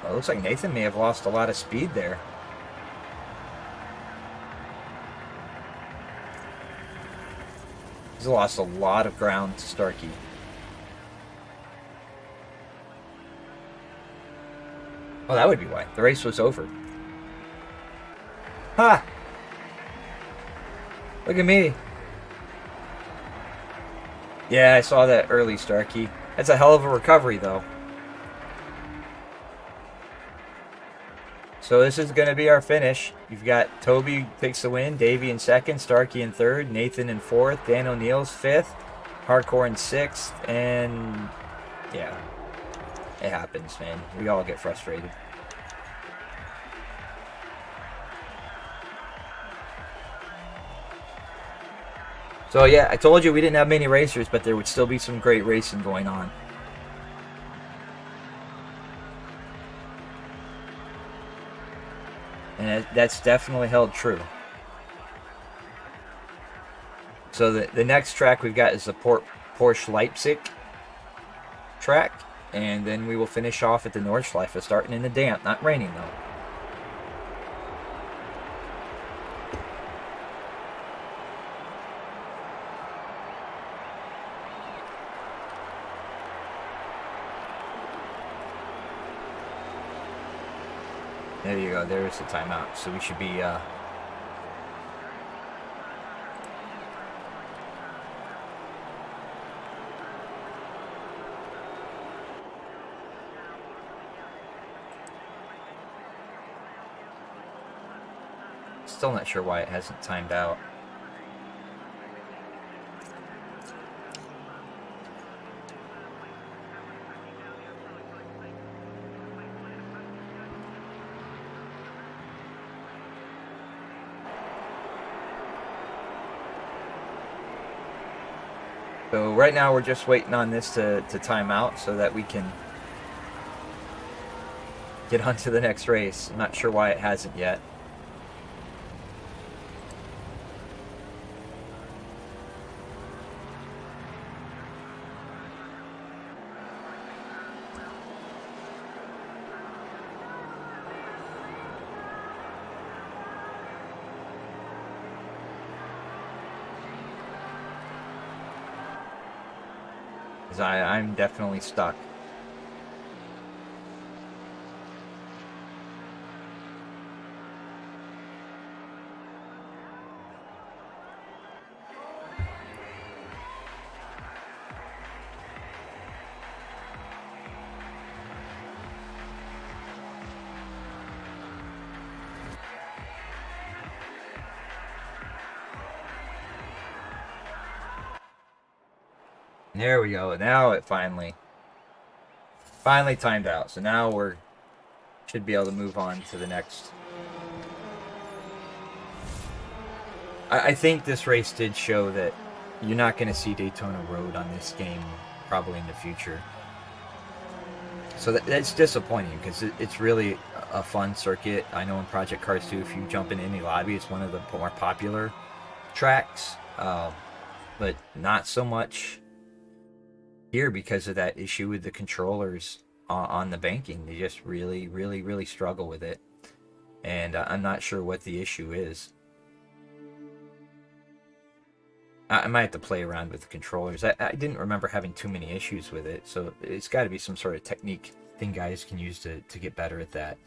Well, it looks like Nathan may have lost a lot of speed there. He's lost a lot of ground to Starkey. Oh, that would be why. The race was over. Ha! Look at me. Yeah, I saw that early, Starkey. That's a hell of a recovery, though. So this is going to be our finish. You've got Toby takes the win, Davey in second, Starkey in third, Nathan in fourth, Dan O'Neill's fifth, Hardcore in sixth, and yeah, it happens, man. We all get frustrated. So yeah, I told you we didn't have many racers, but there would still be some great racing going on. And that's definitely held true. So the next track we've got is the Porsche Leipzig track. And then we will finish off at the Norschleiffe, starting in the damp. Not raining, though. There you go. There's the timeout. So we should be still not sure why it hasn't timed out. So right now we're just waiting on this to time out so that we can get on to the next race. I'm not sure why it hasn't yet. I'm definitely stuck. There we go. Now it finally timed out. So now we're should be able to move on to the next. I think this race did show that you're not going to see Daytona Road on this game probably in the future. So that's disappointing because it's really a fun circuit. I know in Project Cars 2, if you jump in any lobby, it's one of the more popular tracks, but not so much here because of that issue with the controllers on the banking. They just really struggle with it, and I'm not sure what the issue is. I might have to play around with the controllers. I didn't remember having too many issues with it, so it's got to be some sort of technique thing guys can use to get better at that.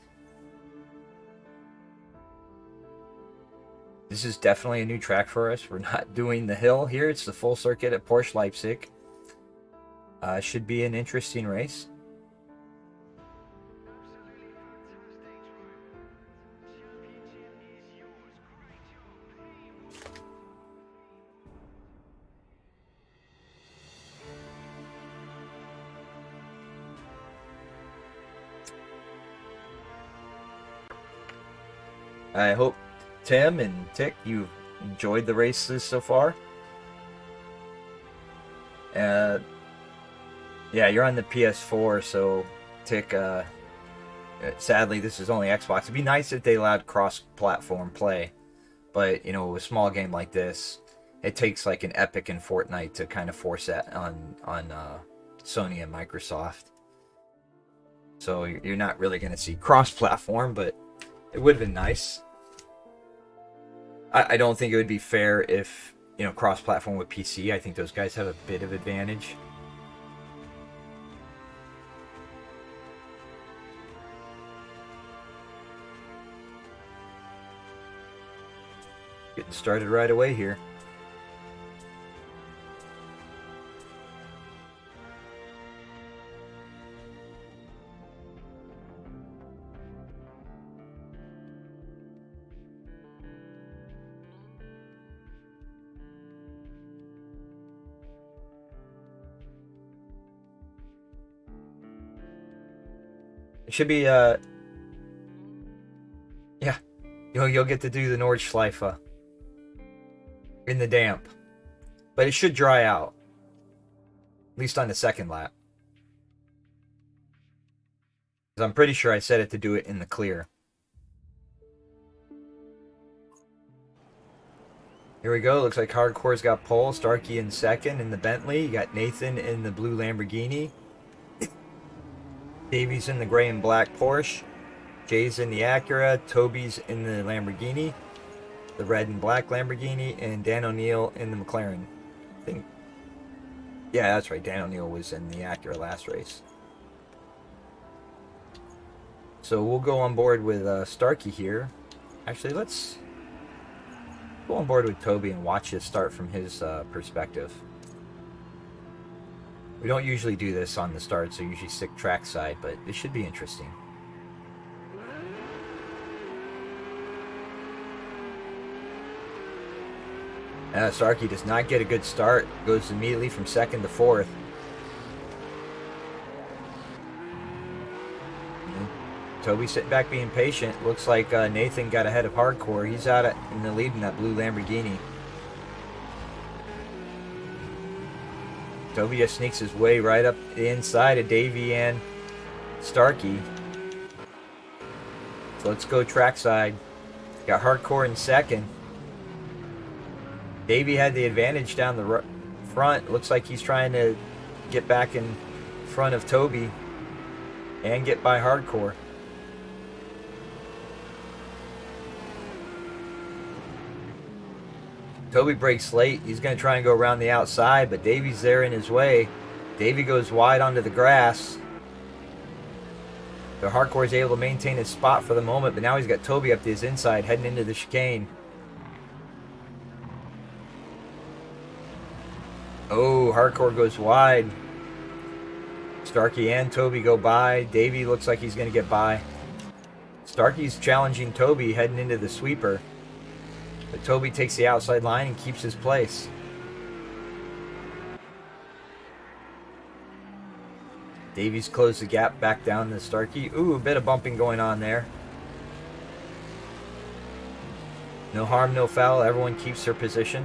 This is definitely a new track for us. We're not doing the hill here. It's the full circuit at Porsche Leipzig. Should be an interesting race. I hope Tim and Tick, you've enjoyed the races so far. Yeah, you're on the PS4, so Tick, sadly this is only Xbox. It'd be nice if they allowed cross-platform play, but you know, a small game like this, it takes like an Epic and Fortnite to kind of force that on Sony and Microsoft. So you're not really going to see cross-platform, but it would have been nice. I don't think it would be fair if, you know, cross-platform with PC. I think those guys have a bit of advantage. Getting started right away here. It should be yeah, you'll get to do the Norschleiffe in the damp, but it should dry out, at least on the second lap. Because I'm pretty sure I set it to do it in the clear. Here we go. Looks like Hardcore's got pole. Starkey in second in the Bentley. You got Nathan in the blue Lamborghini. Davey's in the gray and black Porsche. Jay's in the Acura. Toby's in the Lamborghini, the red and black Lamborghini, and Dan O'Neill in the McLaren. I think, yeah, that's right. Dan O'Neill was in the Acura last race. So we'll go on board with Starkey here. Actually, let's go on board with Toby and watch this start from his perspective. We don't usually do this on the start, so usually stick trackside, but this should be interesting. Starkey does not get a good start. Goes immediately from second to fourth. Toby sitting back being patient. Looks like Nathan got ahead of Hardcore. He's out in the lead in that blue Lamborghini. Toby just sneaks his way right up the inside of Davey and Starkey. So let's go trackside. Got Hardcore in second. Davey had the advantage down the front. Looks like he's trying to get back in front of Toby and get by Hardcore. Toby brakes late. He's going to try and go around the outside, but Davey's there in his way. Davey goes wide onto the grass. So Hardcore is able to maintain his spot for the moment, but now he's got Toby up to his inside heading into the chicane. Oh, Hardcore goes wide. Starkey and Toby go by. Davey looks like he's going to get by. Starkey's challenging Toby heading into the sweeper. But Toby takes the outside line and keeps his place. Davey's closed the gap back down to Starkey. Ooh, a bit of bumping going on there. No harm, no foul. Everyone keeps their position.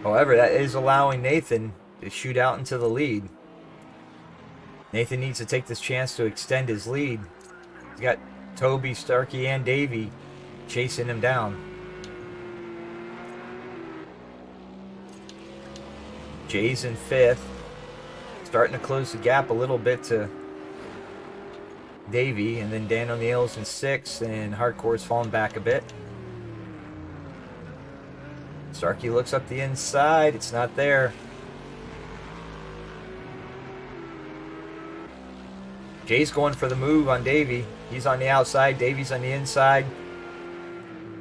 However, that is allowing Nathan to shoot out into the lead. Nathan needs to take this chance to extend his lead. He's got Toby, Starkey, and Davey chasing him down. Jay's in fifth. Starting to close the gap a little bit to Davey. And then Dan O'Neill's in sixth, and Hardcore's falling back a bit. Starkey looks up the inside. It's not there. Jay's going for the move on Davey. He's on the outside. Davey's on the inside.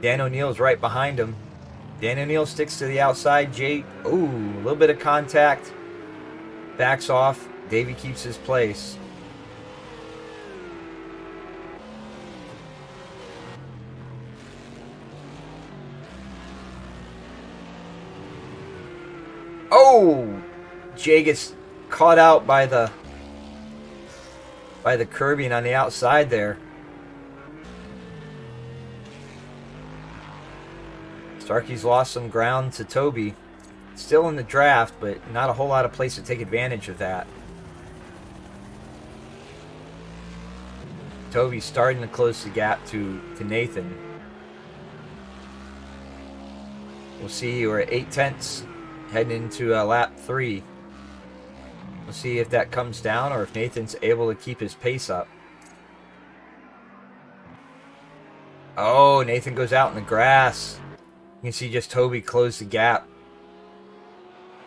Dan O'Neill's right behind him. Dan O'Neill sticks to the outside. Jay, ooh, a little bit of contact. Backs off. Davey keeps his place. Oh! Jay gets caught out by the curbing on the outside there. Starkey's lost some ground to Toby. Still in the draft, but not a whole lot of place to take advantage of that. Toby's starting to close the gap to Nathan. We'll see, we're at 8/10 heading into lap 3. We'll see if that comes down or if Nathan's able to keep his pace up. Oh, Nathan goes out in the grass. You can see just Toby close the gap.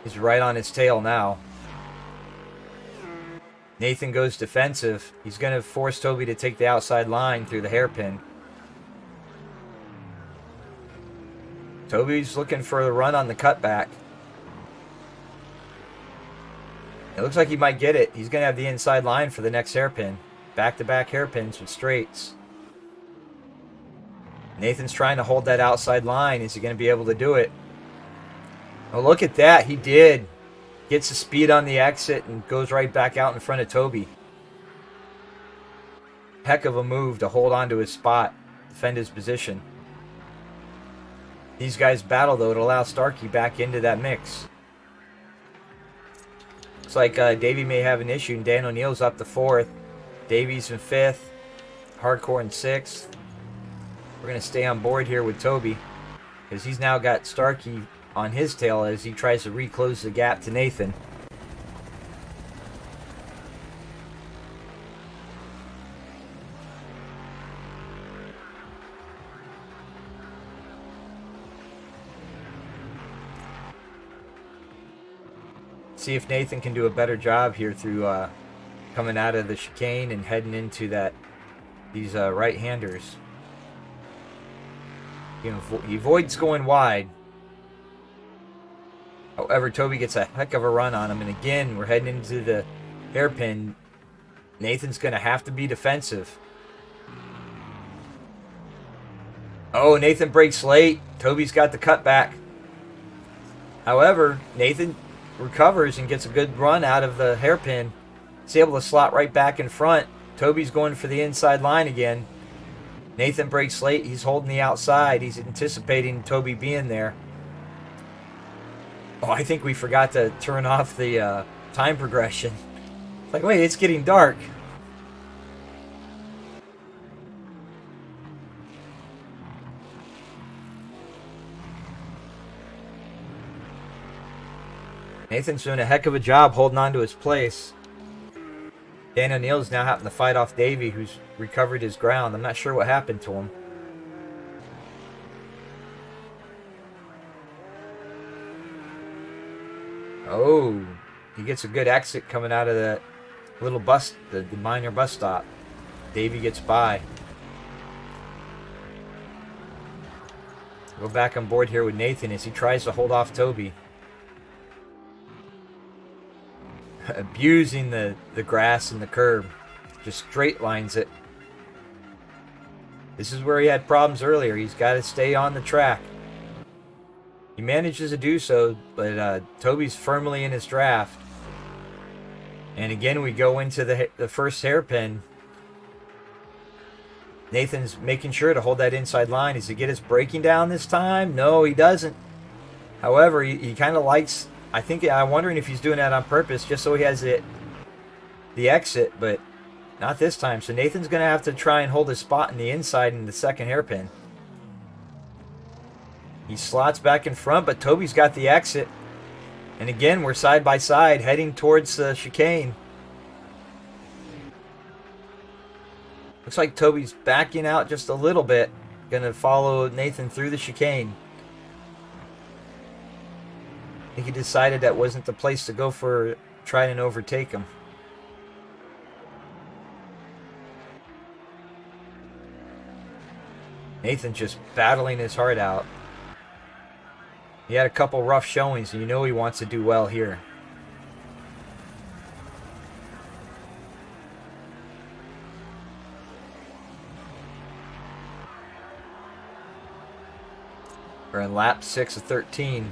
He's right on his tail now. Nathan goes defensive. He's going to force Toby to take the outside line through the hairpin. Toby's looking for the run on the cutback. It looks like he might get it. He's going to have the inside line for the next hairpin. Back-to-back hairpins with straights. Nathan's trying to hold that outside line. Is he going to be able to do it? Oh, look at that. He did. Gets the speed on the exit and goes right back out in front of Toby. Heck of a move to hold on to his spot. Defend his position. These guys battle, though, to allow Starkey back into that mix. Looks like Davey may have an issue, and Dan O'Neill's up to 4th. Davey's in 5th. Hardcore in 6th. We're going to stay on board here with Toby, because he's now got Starkey on his tail as he tries to reclose the gap to Nathan. See if Nathan can do a better job here through coming out of the chicane and heading into these right-handers. He avoids going wide. However, Toby gets a heck of a run on him, and again, we're heading into the hairpin. Nathan's going to have to be defensive. Oh, Nathan brakes late. Toby's got the cutback. However, Nathan recovers and gets a good run out of the hairpin. He's able to slot right back in front. Toby's going for the inside line again. Nathan brakes late. He's holding the outside. He's anticipating Toby being there. Oh, I think we forgot to turn off the time progression. It's like, wait, it's getting dark. Nathan's doing a heck of a job holding on to his place. Dan O'Neill's now having to fight off Davey, who's recovered his ground. I'm not sure what happened to him. Oh, he gets a good exit coming out of that little bus, the minor bus stop. Davey gets by. Go back on board here with Nathan as he tries to hold off Toby. Abusing the grass and the curb. Just straight lines it. This is where he had problems earlier. He's got to stay on the track. He manages to do so, but Toby's firmly in his draft. And again, we go into the first hairpin. Nathan's making sure to hold that inside line. Does he get his braking down this time? No, he doesn't. However, he kind of likes... I'm wondering if he's doing that on purpose, just so he has the exit, but not this time. So Nathan's going to have to try and hold his spot in the inside in the second hairpin. He slots back in front, but Toby's got the exit. And again, we're side by side, heading towards the chicane. Looks like Toby's backing out just a little bit. Going to follow Nathan through the chicane. I think he decided that wasn't the place to go for trying and overtake him. Nathan just battling his heart out. He had a couple rough showings, and you know he wants to do well here. We're in lap 6 of 13.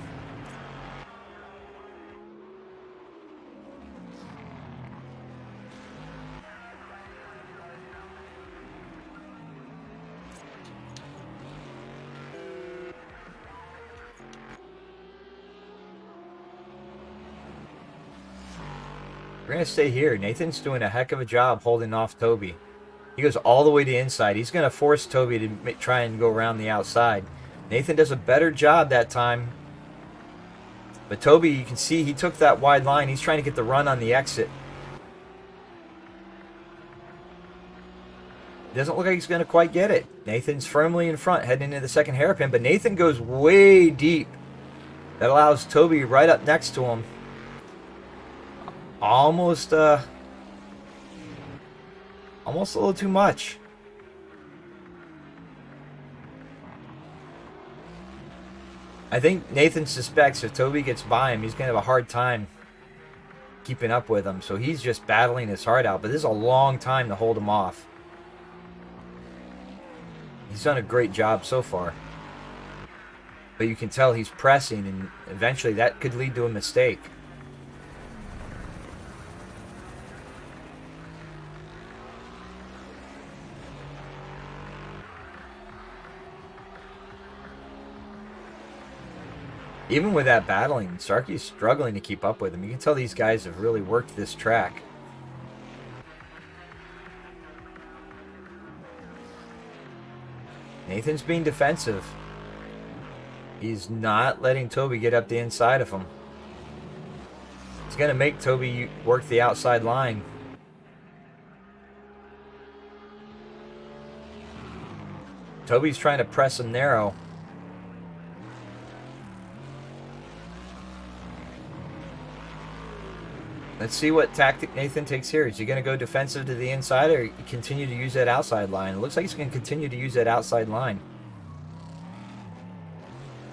We're going to stay here. Nathan's doing a heck of a job holding off Toby. He goes all the way to the inside. He's going to force Toby to try and go around the outside. Nathan does a better job that time. But Toby, you can see he took that wide line. He's trying to get the run on the exit. Doesn't look like he's going to quite get it. Nathan's firmly in front heading into the second hairpin. But Nathan goes way deep. That allows Toby right up next to him. Almost a little too much. I think Nathan suspects if Toby gets by him, he's going to have a hard time keeping up with him. So he's just battling his heart out. But this is a long time to hold him off. He's done a great job so far. But you can tell he's pressing, and eventually that could lead to a mistake. Even with that battling, Starkey's struggling to keep up with him. You can tell these guys have really worked this track. Nathan's being defensive. He's not letting Toby get up the inside of him. He's going to make Toby work the outside line. Toby's trying to press him narrow. Let's see what tactic Nathan takes here. Is he going to go defensive to the inside or continue to use that outside line? It looks like he's going to continue to use that outside line.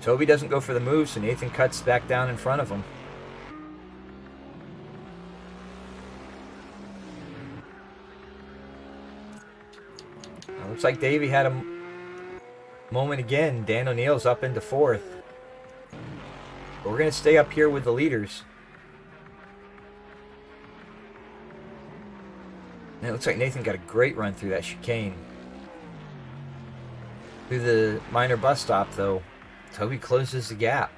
Toby doesn't go for the move, so Nathan cuts back down in front of him. It looks like Davey had a moment again. Dan O'Neill's up into fourth. But we're going to stay up here with the leaders. And it looks like Nathan got a great run through that chicane. Through the minor bus stop, though, Toby closes the gap.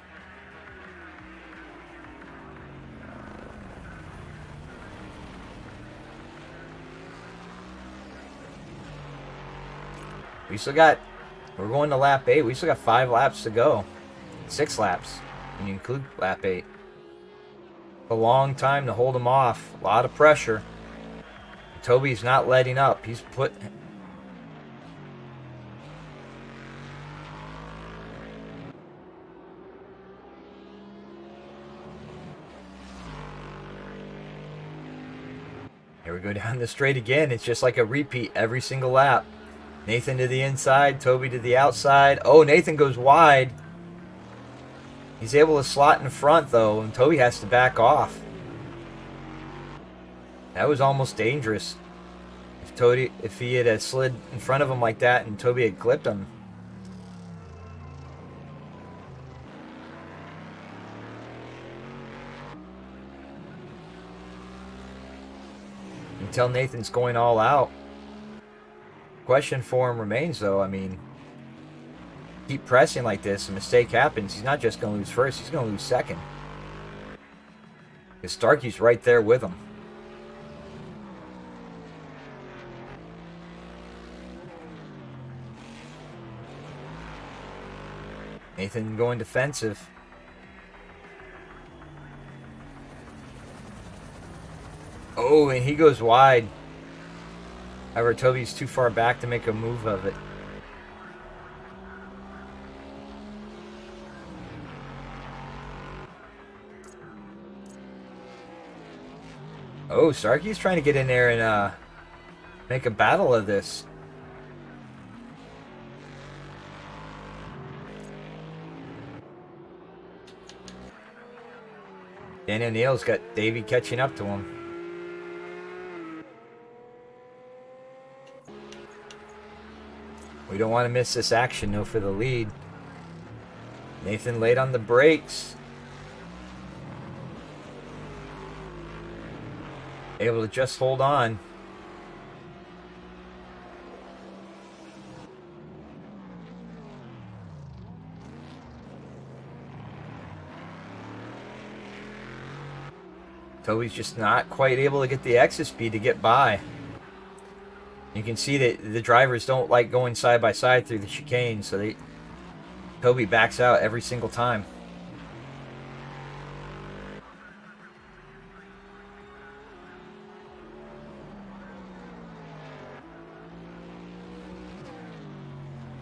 We're going to lap 8. We still got 5 laps to go. 6 laps, when you include lap 8. A long time to hold him off. A lot of pressure. Toby's not letting up. He's put... Here we go down the straight again. It's just like a repeat every single lap. Nathan to the inside, Toby to the outside. Oh, Nathan goes wide. He's able to slot in front, though, and Toby has to back off. That was almost dangerous. If he had slid in front of him like that and Toby had clipped him. You can tell Nathan's going all out. Question for him remains, though. I mean, keep pressing like this, a mistake happens. He's not just going to lose first, he's going to lose second. Because Starkey's right there with him. Nathan going defensive. Oh, and he goes wide. However, Toby's too far back to make a move of it. Oh, Starkey's trying to get in there and make a battle of this. Dan O'Neill's got Davey catching up to him. We don't want to miss this action, though, for the lead. Nathan late on the brakes. Able to just hold on. Toby's just not quite able to get the exit speed to get by. You can see that the drivers don't like going side by side through the chicane, so Toby backs out every single time.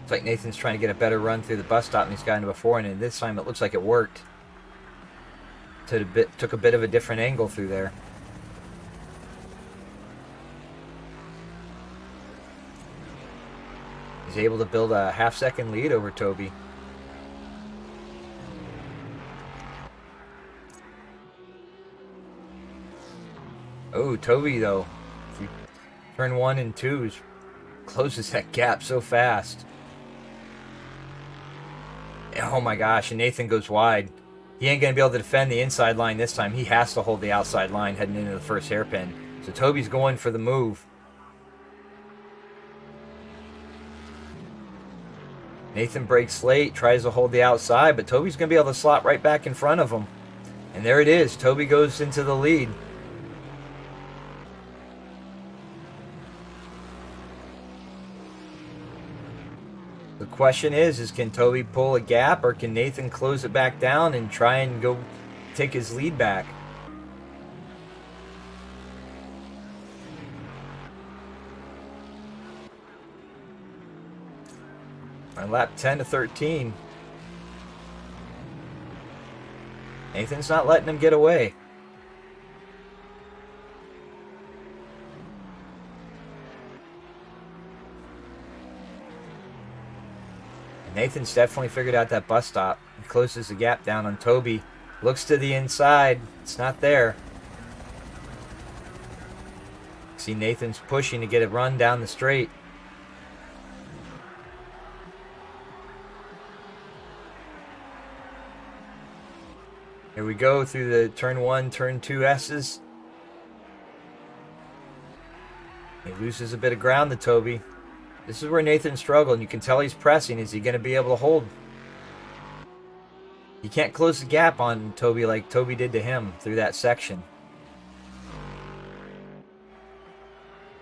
It's like Nathan's trying to get a better run through the bus stop than he's gotten before, and this time it looks like it worked. Took a bit of a different angle through there. He's able to build a half-second lead over Toby. Oh, Toby, though, turn 1 and 2 closes that gap so fast. Oh my gosh, and Nathan goes wide. He ain't going to be able to defend the inside line this time. He has to hold the outside line heading into the first hairpin. So Toby's going for the move. Nathan breaks late, tries to hold the outside, but Toby's going to be able to slot right back in front of him. And there it is. Toby goes into the lead. The question is can Toby pull a gap, or can Nathan close it back down and try and go take his lead back? On lap 10 to 13. Nathan's not letting him get away. Nathan's definitely figured out that bus stop. He closes the gap down on Toby. Looks to the inside. It's not there. See Nathan's pushing to get a run down the straight. Here we go through the turn 1, turn 2 S's. He loses a bit of ground to Toby. This is where Nathan struggled, and you can tell he's pressing. Is he going to be able to hold? He can't close the gap on Toby like Toby did to him through that section.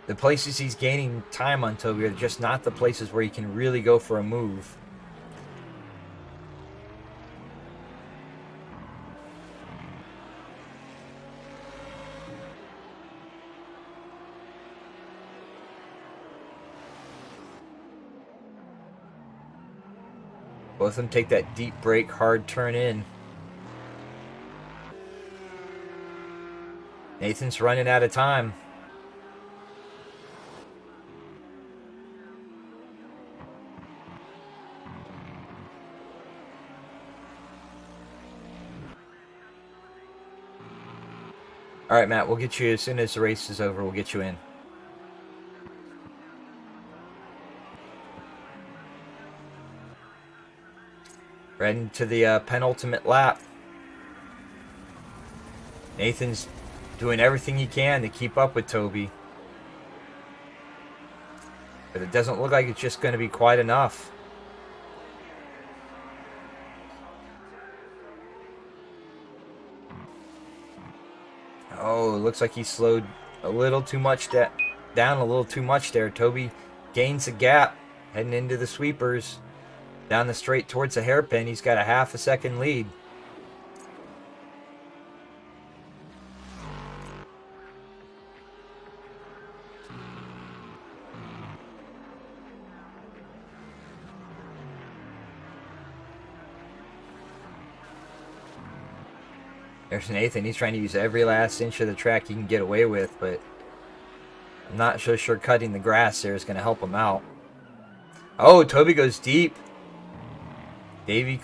The places he's gaining time on Toby are just not the places where he can really go for a move. Both of them take that deep brake, hard turn in. Nathan's running out of time. All right, Matt, we'll get you as soon as the race is over. We'll get you in. Right into the penultimate lap. Nathan's doing everything he can to keep up with Toby. But it doesn't look like it's just going to be quite enough. Oh, it looks like he slowed a little too much down a little too much there. Toby gains the gap heading into the sweepers. Down the straight towards the hairpin, he's got a half a second lead. There's Nathan. He's trying to use every last inch of the track he can get away with, but I'm not so sure cutting the grass there is going to help him out. Oh, Toby goes deep. Nathan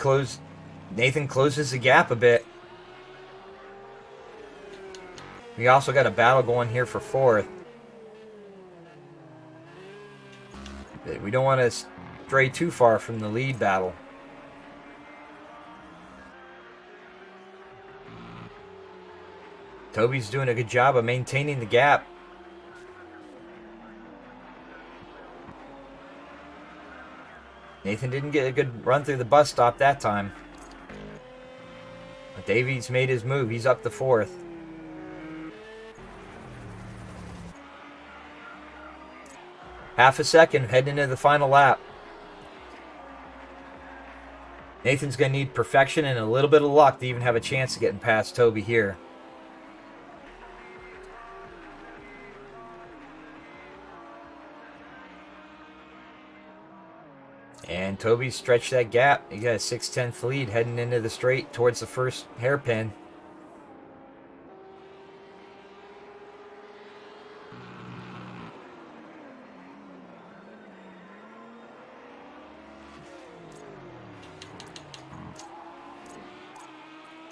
closes the gap a bit. We also got a battle going here for fourth. We don't want to stray too far from the lead battle. Toby's doing a good job of maintaining the gap. Nathan didn't get a good run through the bus stop that time. But Davies made his move. He's up to fourth. Half a second heading into the final lap. Nathan's going to need perfection and a little bit of luck to even have a chance of getting past Toby here. And Toby stretched that gap. He got a 6/10 lead heading into the straight towards the first hairpin.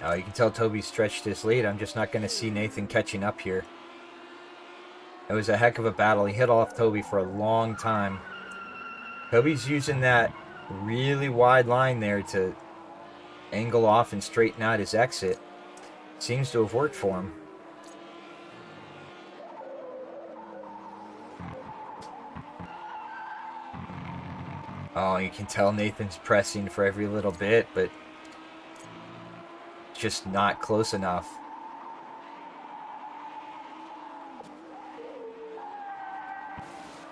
Oh, you can tell Toby stretched his lead. I'm just not going to see Nathan catching up here. It was a heck of a battle. He hit off Toby for a long time. Toby's using that really wide line there to angle off and straighten out his exit. Seems to have worked for him. Oh, you can tell Nathan's pressing for every little bit, but just not close enough.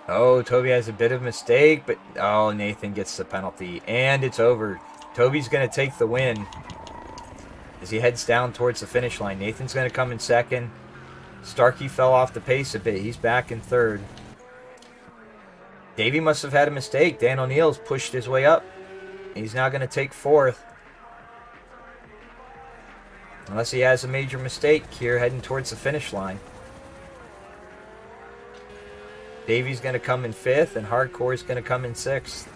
Oh, Toby has a bit of a mistake, but oh, Nathan gets the penalty, and it's over. Toby's going to take the win as he heads down towards the finish line. Nathan's going to come in second. Starkey fell off the pace a bit. He's back in third. Davey must have had a mistake. Dan O'Neill's pushed his way up. He's now going to take fourth. Unless he has a major mistake here heading towards the finish line. Davey's going to come in fifth, and Hardcore's going to come in sixth.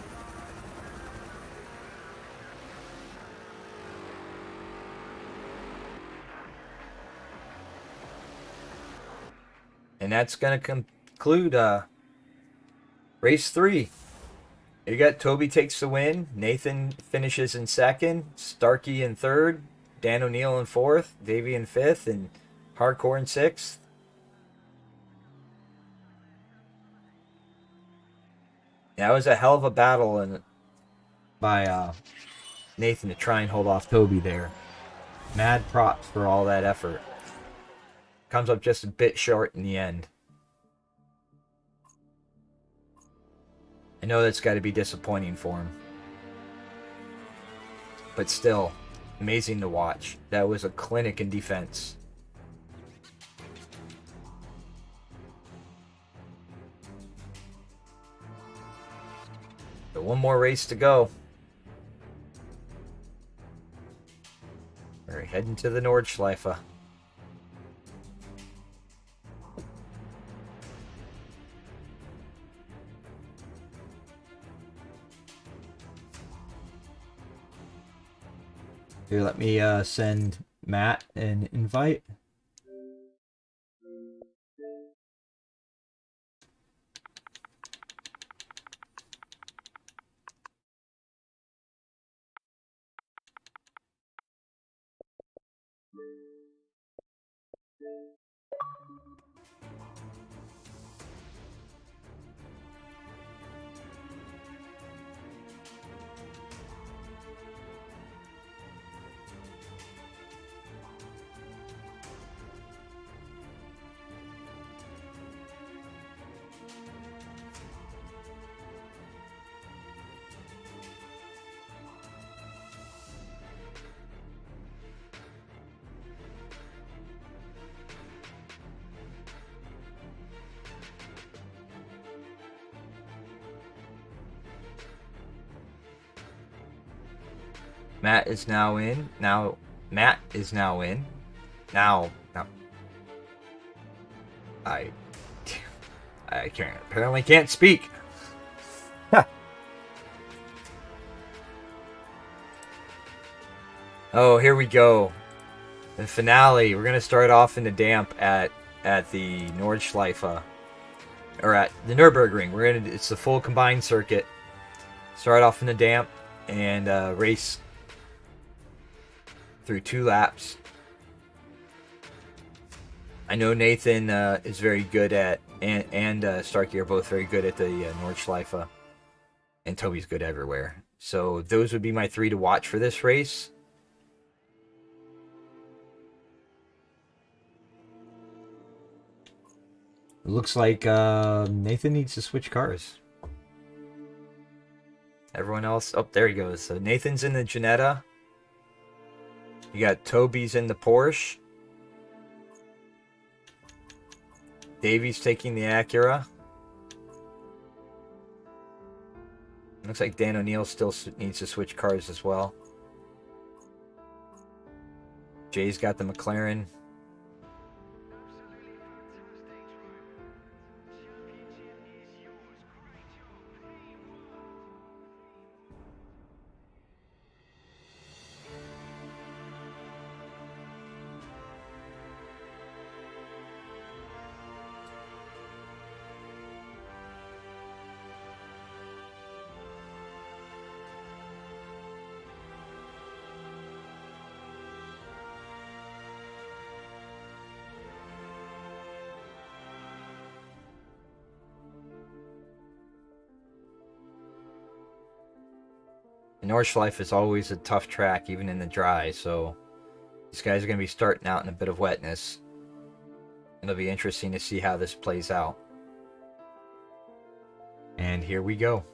And that's going to conclude race 3. You got Toby takes the win. Nathan finishes in 2nd. Starkey in 3rd. Dan O'Neill in 4th. Davey in 5th. And Hardcore in 6th. That was a hell of a battle by Nathan to try and hold off Toby there. Mad props for all that effort. Comes up just a bit short in the end. I know that's got to be disappointing for him. But still, amazing to watch. That was a clinic in defense. So one more race to go. We're heading to the Norschleiffe. Here, let me send Matt an invite. Matt is now in. Matt is now in. Now. I apparently can't speak. Oh, here we go. The finale. We're gonna start off in the damp at the Norschleife, or at the Nürburgring. It's the full combined circuit. Start off in the damp and race through 2 laps. I know Nathan is very good at, and Starkey are both very good at the Nordschleife, and Toby's good everywhere. So those would be my 3 to watch for this race. It looks like Nathan needs to switch cars. Everyone else, oh, there he goes. So Nathan's in the Ginetta. You got Toby's in the Porsche. Davey's taking the Acura. Looks like Dan O'Neill still needs to switch cars as well. Jay's got the McLaren. Norschleiffe is always a tough track, even in the dry, so these guys are going to be starting out in a bit of wetness. It'll be interesting to see how this plays out. And here we go.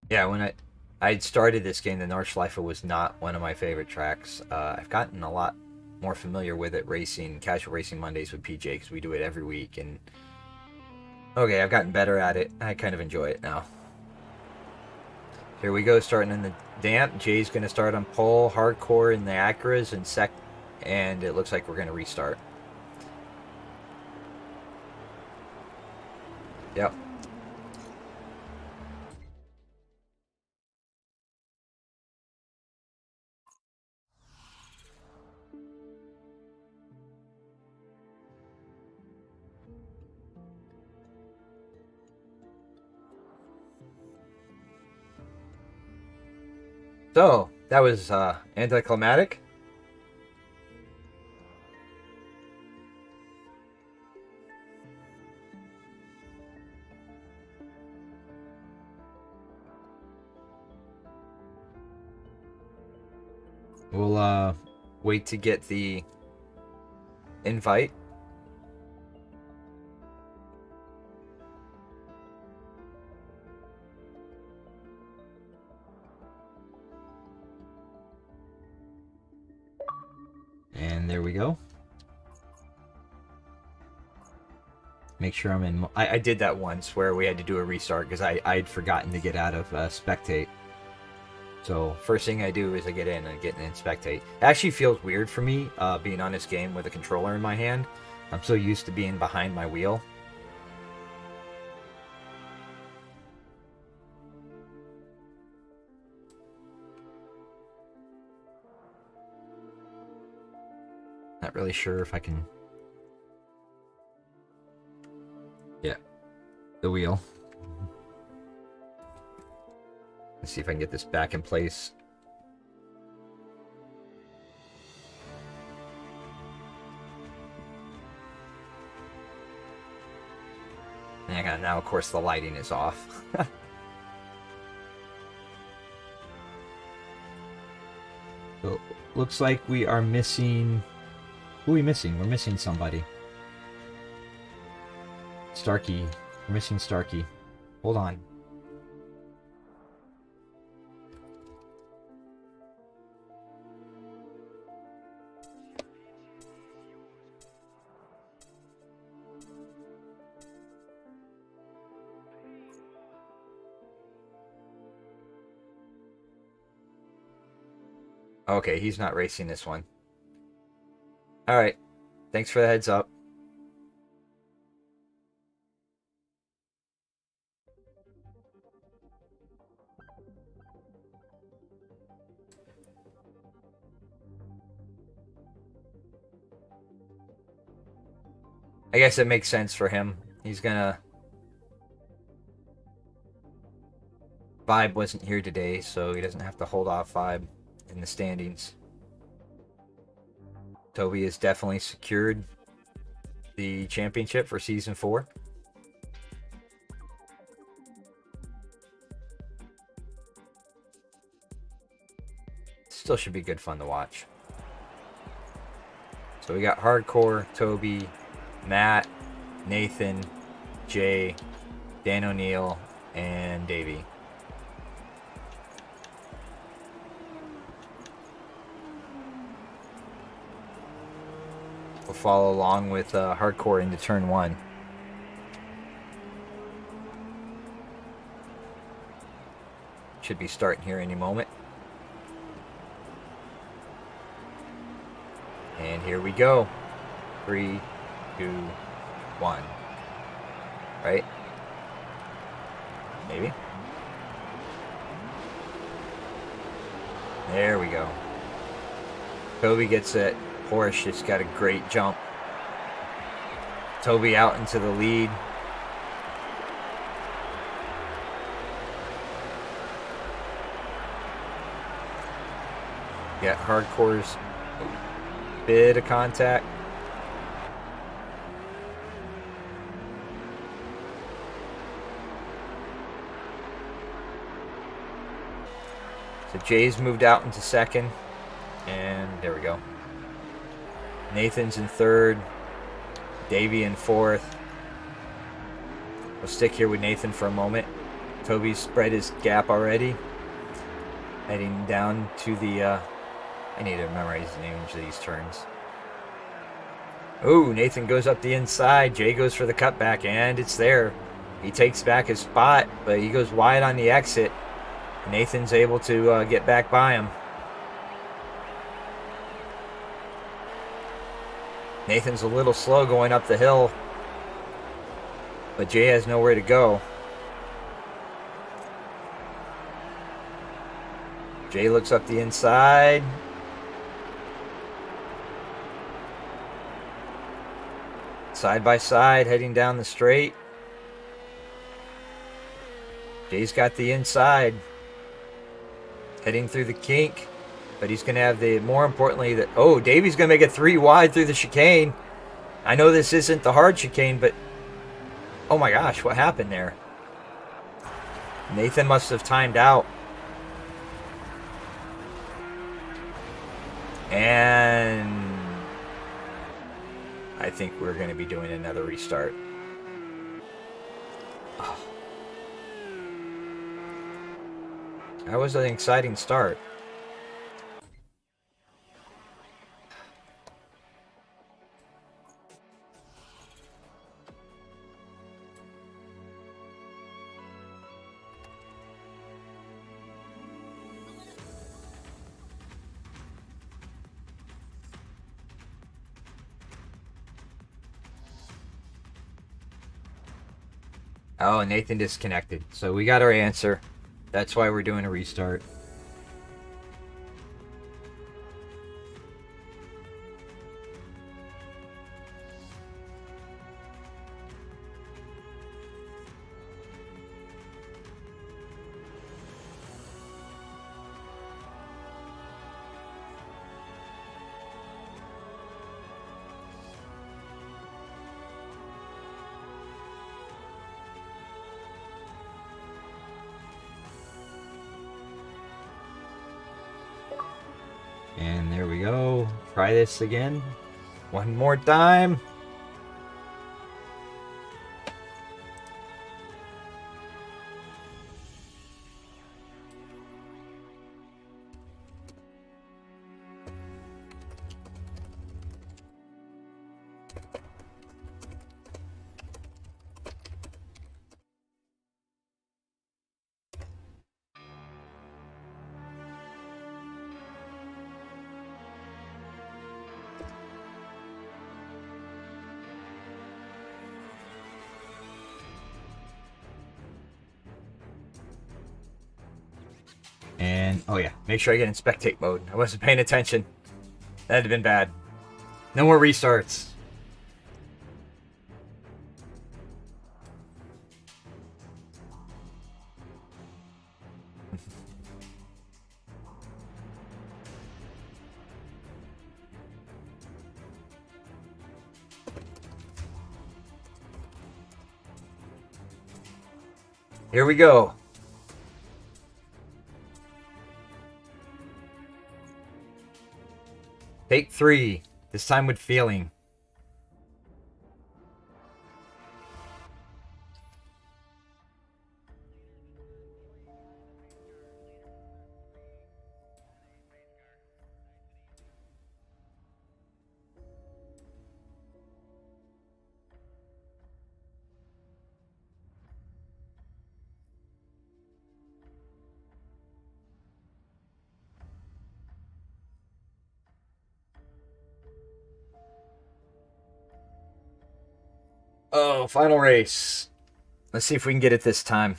Yeah, when I'd started this game, the Norschleiffe was not one of my favorite tracks. I've gotten a lot more familiar with it racing, casual racing Mondays with PJ, because we do it every week. And okay, I've gotten better at it. I kind of enjoy it now. Here we go, starting in the damp. Jay's going to start on pole, hardcore in the Acuras, and it looks like we're going to restart. Yep. So, that was anticlimactic. We'll wait to get the invite. And there we go. Make sure I'm in. I did that once where we had to do a restart because I'd forgotten to get out of spectate. So first thing I do is I get in and get in spectate. It actually feels weird for me being on this game with a controller in my hand. I'm so used to being behind my wheel. Not really sure if I can. Yeah, the wheel. Let's see if I can get this back in place. And now, of course, the lighting is off. So, looks like we are missing. Who are we missing? We're missing somebody. Starkey. We're missing Starkey. Hold on. Okay, he's not racing this one. Alright. Thanks for the heads up. I guess it makes sense for him. He's gonna... Vibe wasn't here today, so he doesn't have to hold off Vibe in the standings. Toby has definitely secured the championship for Season 4. Still should be good fun to watch. So we got Hardcore, Toby, Matt, Nathan, Jay, Dan O'Neill, and Davey. We'll follow along with Hardcore into turn 1. Should be starting here any moment. And here we go. 3, 2, 1. Right? Maybe. There we go. Toby gets it. Porsche just got a great jump. Toby out into the lead. Got Hardcore's bit of contact. So Jay's moved out into second. And there we go. Nathan's in third. Davey in fourth. We'll stick here with Nathan for a moment. Toby's spread his gap already. Heading down to the, I need to memorize the names of these turns. Oh, Nathan goes up the inside. Jay goes for the cutback, and it's there. He takes back his spot, but he goes wide on the exit. Nathan's able to get back by him. Nathan's a little slow going up the hill, but Jay has nowhere to go. Jay looks up the inside. Side by side, heading down the straight. Jay's got the inside. Heading through the kink. But he's going to have the, more importantly, that, oh, Davey's going to make it 3 wide through the chicane. I know this isn't the hard chicane, but, oh my gosh, what happened there? Nathan must have timed out. And I think we're going to be doing another restart. Oh. That was an exciting start. Oh, Nathan disconnected. So we got our answer. That's why we're doing a restart. And there we go. Try this again. One more time. And, oh yeah, make sure I get in spectate mode. I wasn't paying attention. That'd have been bad. No more restarts. Here we go. Take 3. This time with feeling. Oh, final race. Let's see if we can get it this time.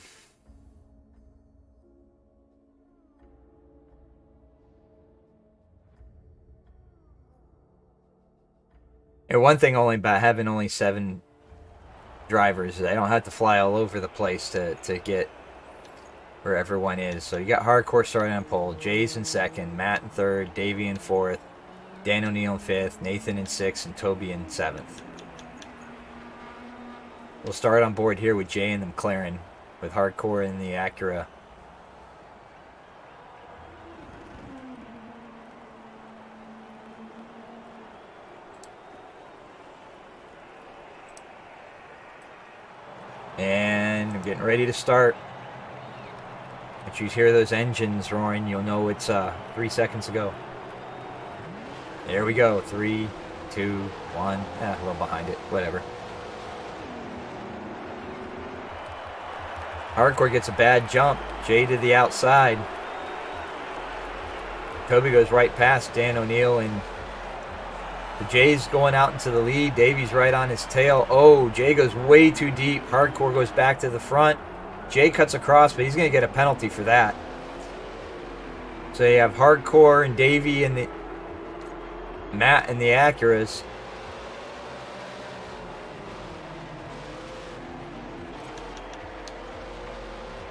And one thing only about having only 7 drivers, I don't have to fly all over the place to get where everyone is. So you got Hardcore starting on pole, Jay's in 2nd, Matt in 3rd, Davey in 4th, Dan O'Neill in 5th, Nathan in 6th, and Toby in 7th. We'll start on board here with Jay and the McLaren, with Hardcore in the Acura. And I'm getting ready to start. Once you hear those engines roaring, you'll know it's 3 seconds to go. There we go. 3, 2, 1. A little behind it. Whatever. Hardcore gets a bad jump. Jay to the outside. Toby goes right past Dan O'Neill, and the Jay's going out into the lead. Davy's right on his tail. Oh, Jay goes way too deep. Hardcore goes back to the front. Jay cuts across, but he's going to get a penalty for that. So you have Hardcore and Davy and the Matt and the Acuras.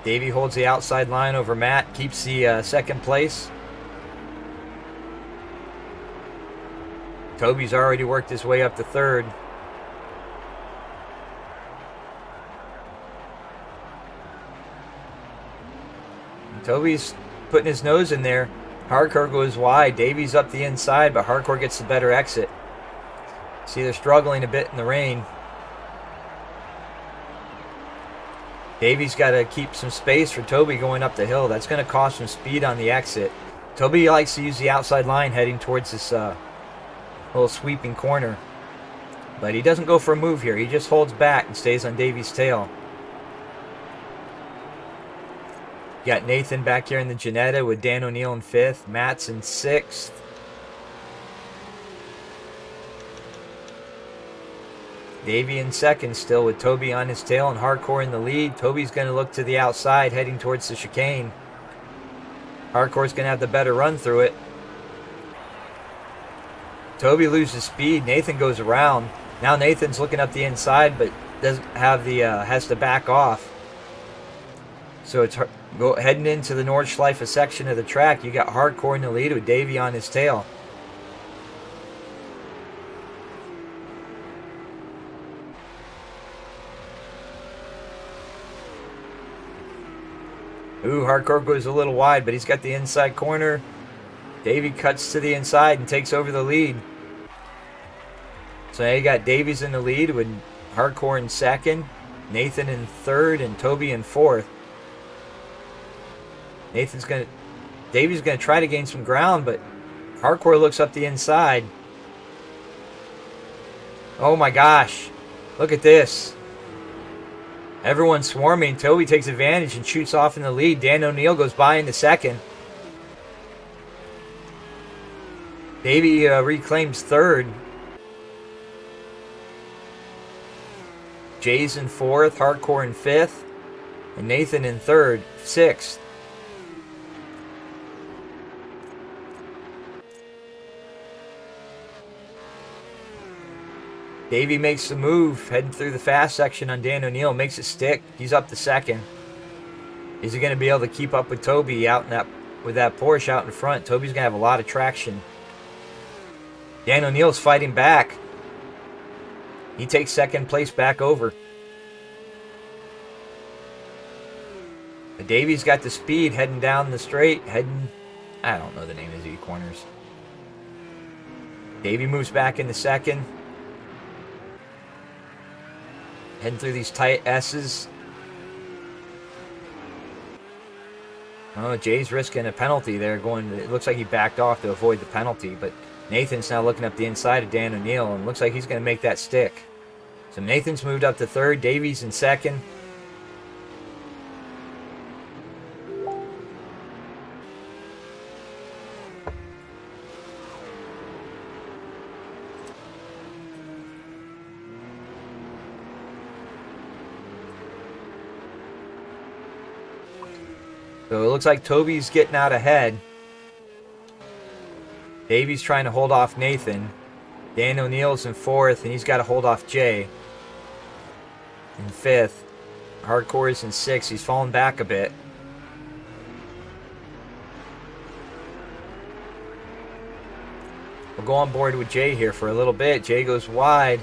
Davy holds the outside line over Matt, keeps the second place. Toby's already worked his way up to third. And Toby's putting his nose in there. Hardcore goes wide. Davy's up the inside, but Hardcore gets the better exit. See, they're struggling a bit in the rain. Davy's got to keep some space for Toby going up the hill. That's going to cost him speed on the exit. Toby likes to use the outside line heading towards this little sweeping corner. But he doesn't go for a move here. He just holds back and stays on Davy's tail. You got Nathan back here in the Ginetta with Dan O'Neill in 5th. Matt's in 6th. Davy in 2nd still with Toby on his tail and Hardcore in the lead. Toby's going to look to the outside heading towards the chicane. Hardcore's going to have the better run through it. Toby loses speed. Nathan goes around. Now Nathan's looking up the inside, but doesn't have the has to back off. So it's heading into the Norschleiffe section of the track. You got Hardcore in the lead with Davy on his tail. Ooh, Hardcore goes a little wide, but he's got the inside corner. Davy cuts to the inside and takes over the lead. So now you got Davies in the lead with Hardcore in 2nd, Nathan in 3rd, and Toby in 4th. Davy's gonna try to gain some ground, but Hardcore looks up the inside. Oh my gosh, look at this. Everyone's swarming. Toby takes advantage and shoots off in the lead. Dan O'Neill goes by in the 2nd. Davy reclaims 3rd. Jay's in 4th, Hardcore in 5th, and Nathan in 3rd, 6th. Davy makes the move, heading through the fast section on Dan O'Neill, makes it stick. He's up to 2nd. Is he going to be able to keep up with Toby out in with that Porsche out in front? Toby's going to have a lot of traction. Dan O'Neill's fighting back. He takes 2nd place back over. But Davy's got the speed heading down the straight, I don't know the name of these corners. Davy moves back into 2nd. Heading through these tight S's. Oh, Jay's risking a penalty there. It looks like he backed off to avoid the penalty, but Nathan's now looking up the inside of Dan O'Neill, and looks like he's going to make that stick. So Nathan's moved up to 3rd. Davy's in 2nd. So it looks like Toby's getting out ahead. Davy's trying to hold off Nathan. Dan O'Neill's in 4th, and he's got to hold off Jay in 5th. Hardcore is in 6th. He's fallen back a bit. We'll go on board with Jay here for a little bit. Jay goes wide.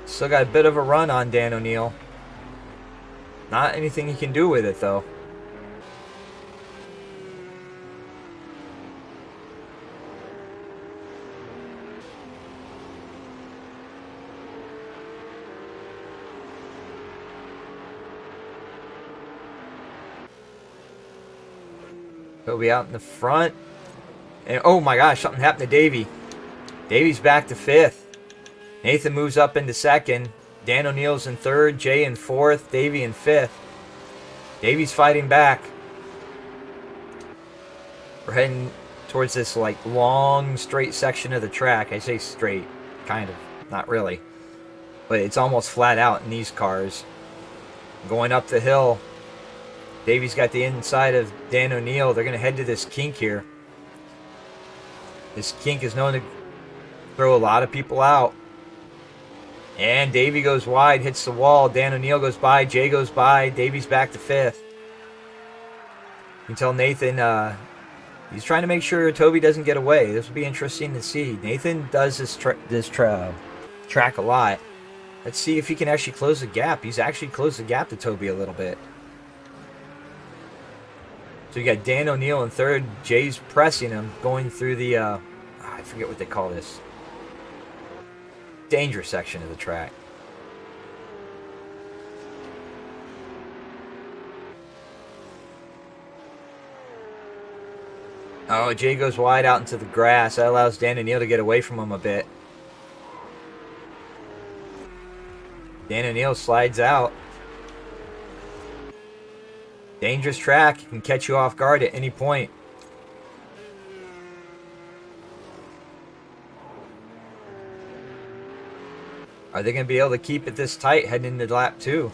Still got a bit of a run on Dan O'Neill. Not anything he can do with it, though. Toby out in the front. And oh my gosh, something happened to Davey. Davey's back to 5th. Nathan moves up into 2nd. Dan O'Neill's in 3rd. Jay in 4th. Davey in 5th. Davey's fighting back. We're heading towards this like long straight section of the track. I say straight, kind of, not really, but it's almost flat out in these cars. Going up the hill, Davey's got the inside of Dan O'Neill. They're going to head to this kink here. This kink is known to throw a lot of people out. And Davey goes wide, hits the wall. Dan O'Neill goes by, Jay goes by. Davey's back to 5th. You can tell Nathan, he's trying to make sure Toby doesn't get away. This will be interesting to see. Nathan does this track a lot. Let's see if he can actually close the gap. He's actually closed the gap to Toby a little bit. So you got Dan O'Neill in 3rd. Jay's pressing him, going through the, I forget what they call this. Dangerous section of the track. Oh, Jay goes wide out into the grass. That allows Dan O'Neill to get away from him a bit. Dan O'Neill slides out. Dangerous track. He can catch you off guard at any point. Are they going to be able to keep it this tight heading into lap 2?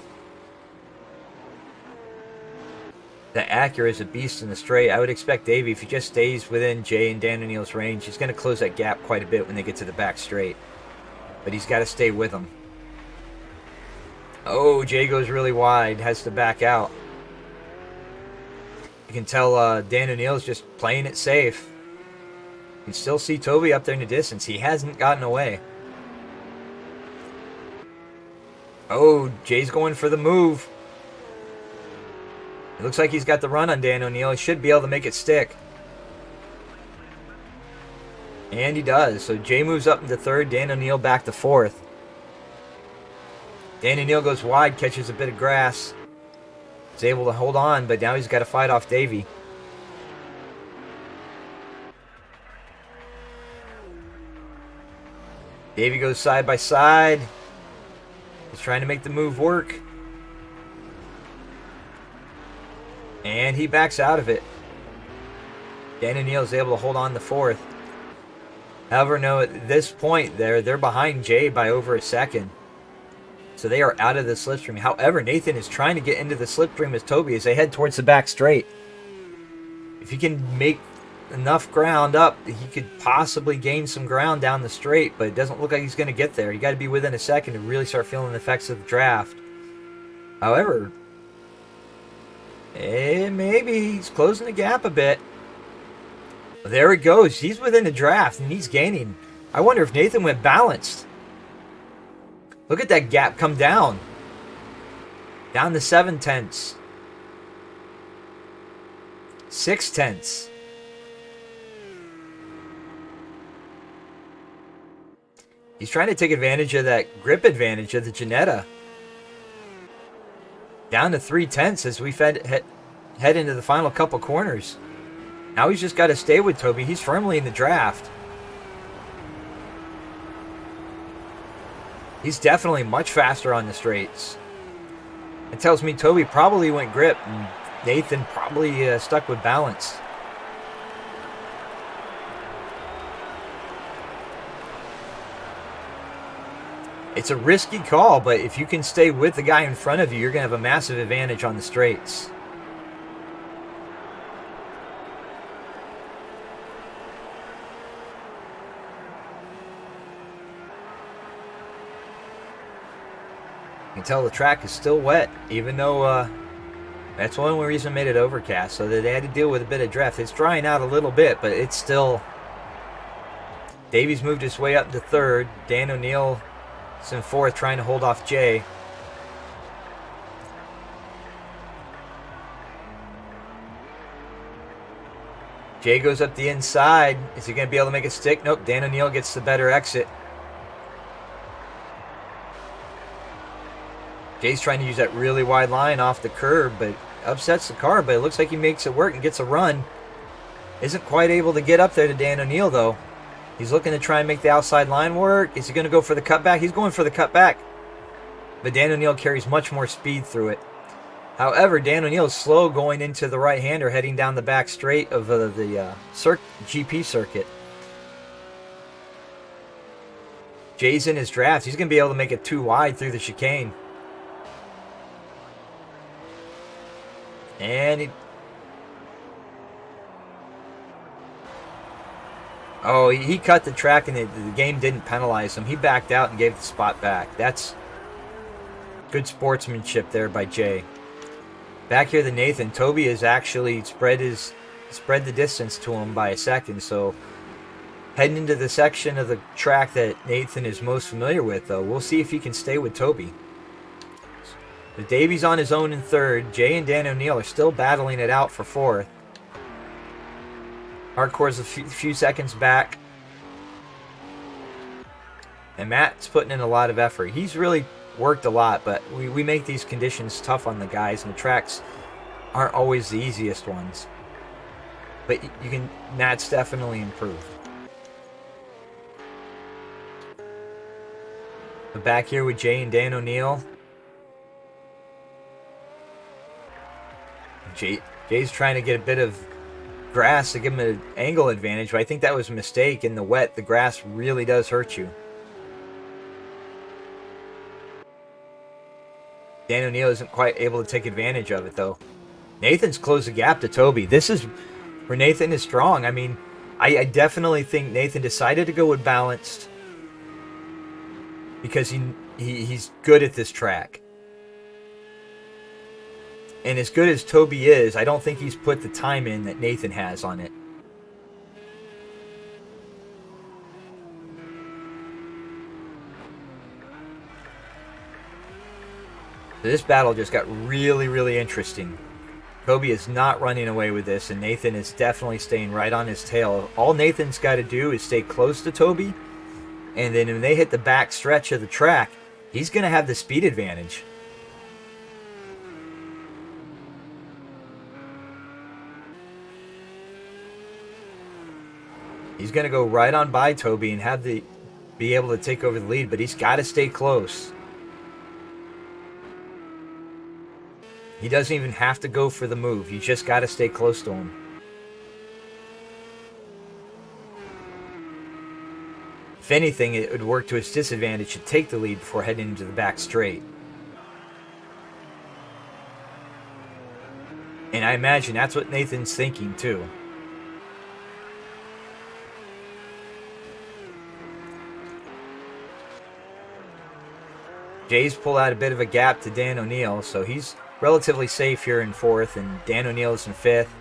The Acura is a beast in the straight. I would expect Davey, if he just stays within Jay and Dan O'Neill's range, he's going to close that gap quite a bit when they get to the back straight. But he's got to stay with them. Oh, Jay goes really wide, has to back out. You can tell Dan O'Neill's just playing it safe. You can still see Toby up there in the distance. He hasn't gotten away. Oh, Jay's going for the move. It looks like he's got the run on Dan O'Neill. He should be able to make it stick. And he does. So Jay moves up into 3rd. Dan O'Neill back to 4th. Dan O'Neill goes wide, catches a bit of grass. He's able to hold on, but now he's got to fight off Davey. Davey goes side by side. He's trying to make the move work. And he backs out of it. Dan O'Neill is able to hold on to 4th. However, no, at this point, they're behind Jay by over a second. So they are out of the slipstream. However, Nathan is trying to get into the slipstream as Toby as they head towards the back straight. If he can make enough ground up, he could possibly gain some ground down the straight, but it doesn't look like he's going to get there. You got to be within a second to really start feeling the effects of the draft. However, maybe he's closing the gap a bit. There it goes. He's within the draft and he's gaining. I wonder if Nathan went balanced. Look at that gap come down. Down to 7/10. 6/10. He's trying to take advantage of that grip advantage of the Ginetta. Down to 3/10 as we head into the final couple corners. Now he's just got to stay with Toby. He's firmly in the draft. He's definitely much faster on the straights. It tells me Toby probably went grip and Nathan probably stuck with balance. It's a risky call, but if you can stay with the guy in front of you, you're going to have a massive advantage on the straights. You can tell the track is still wet, even though that's one reason made it overcast, so that they had to deal with a bit of draft. It's drying out a little bit, but it's still... Davies moved his way up to 3rd. Dan O'Neill is in 4th, trying to hold off Jay. Jay goes up the inside. Is he going to be able to make it stick? Nope, Dan O'Neill gets the better exit. Jay's trying to use that really wide line off the curb, but upsets the car, but it looks like he makes it work and gets a run. Isn't quite able to get up there to Dan O'Neil, though. He's looking to try and make the outside line work. Is he going to go for the cutback? He's going for the cutback. But Dan O'Neil carries much more speed through it. However, Dan O'Neil is slow going into the right-hander, heading down the back straight of the GP circuit. Jay's in his draft. He's going to be able to make it too wide through the chicane. And he cut the track, and the game didn't penalize him. He backed out and gave the spot back. That's good sportsmanship there by Jay. Back here to Nathan. Toby has actually spread the distance to him by a second. So heading into the section of the track that Nathan is most familiar with, though, we'll see if he can stay with Toby. But Davy's on his own in third. Jay and Dan O'Neil are still battling it out for fourth. Hardcore's a few seconds back. And Matt's putting in a lot of effort. He's really worked a lot, but we make these conditions tough on the guys, and the tracks aren't always the easiest ones. But Matt's definitely improved. But back here with Jay and Dan O'Neil. Jay's trying to get a bit of grass to give him an angle advantage, but I think that was a mistake. In the wet, the grass really does hurt you. Dan O'Neil isn't quite able to take advantage of it, though. Nathan's closed the gap to Toby. This is where Nathan is strong. I mean, I definitely think Nathan decided to go with balanced because he's good at this track. And as good as Toby is, I don't think he's put the time in that Nathan has on it. So this battle just got really, really interesting. Toby is not running away with this, and Nathan is definitely staying right on his tail. All Nathan's got to do is stay close to Toby, and then when they hit the back stretch of the track, he's going to have the speed advantage. He's going to go right on by Toby and be able to take over the lead, but he's got to stay close. He doesn't even have to go for the move. You just got to stay close to him. If anything, it would work to his disadvantage to take the lead before heading into the back straight. And I imagine that's what Nathan's thinking too. Jay's pulled out a bit of a gap to Dan O'Neil, so he's relatively safe here in fourth, and Dan O'Neil is in fifth.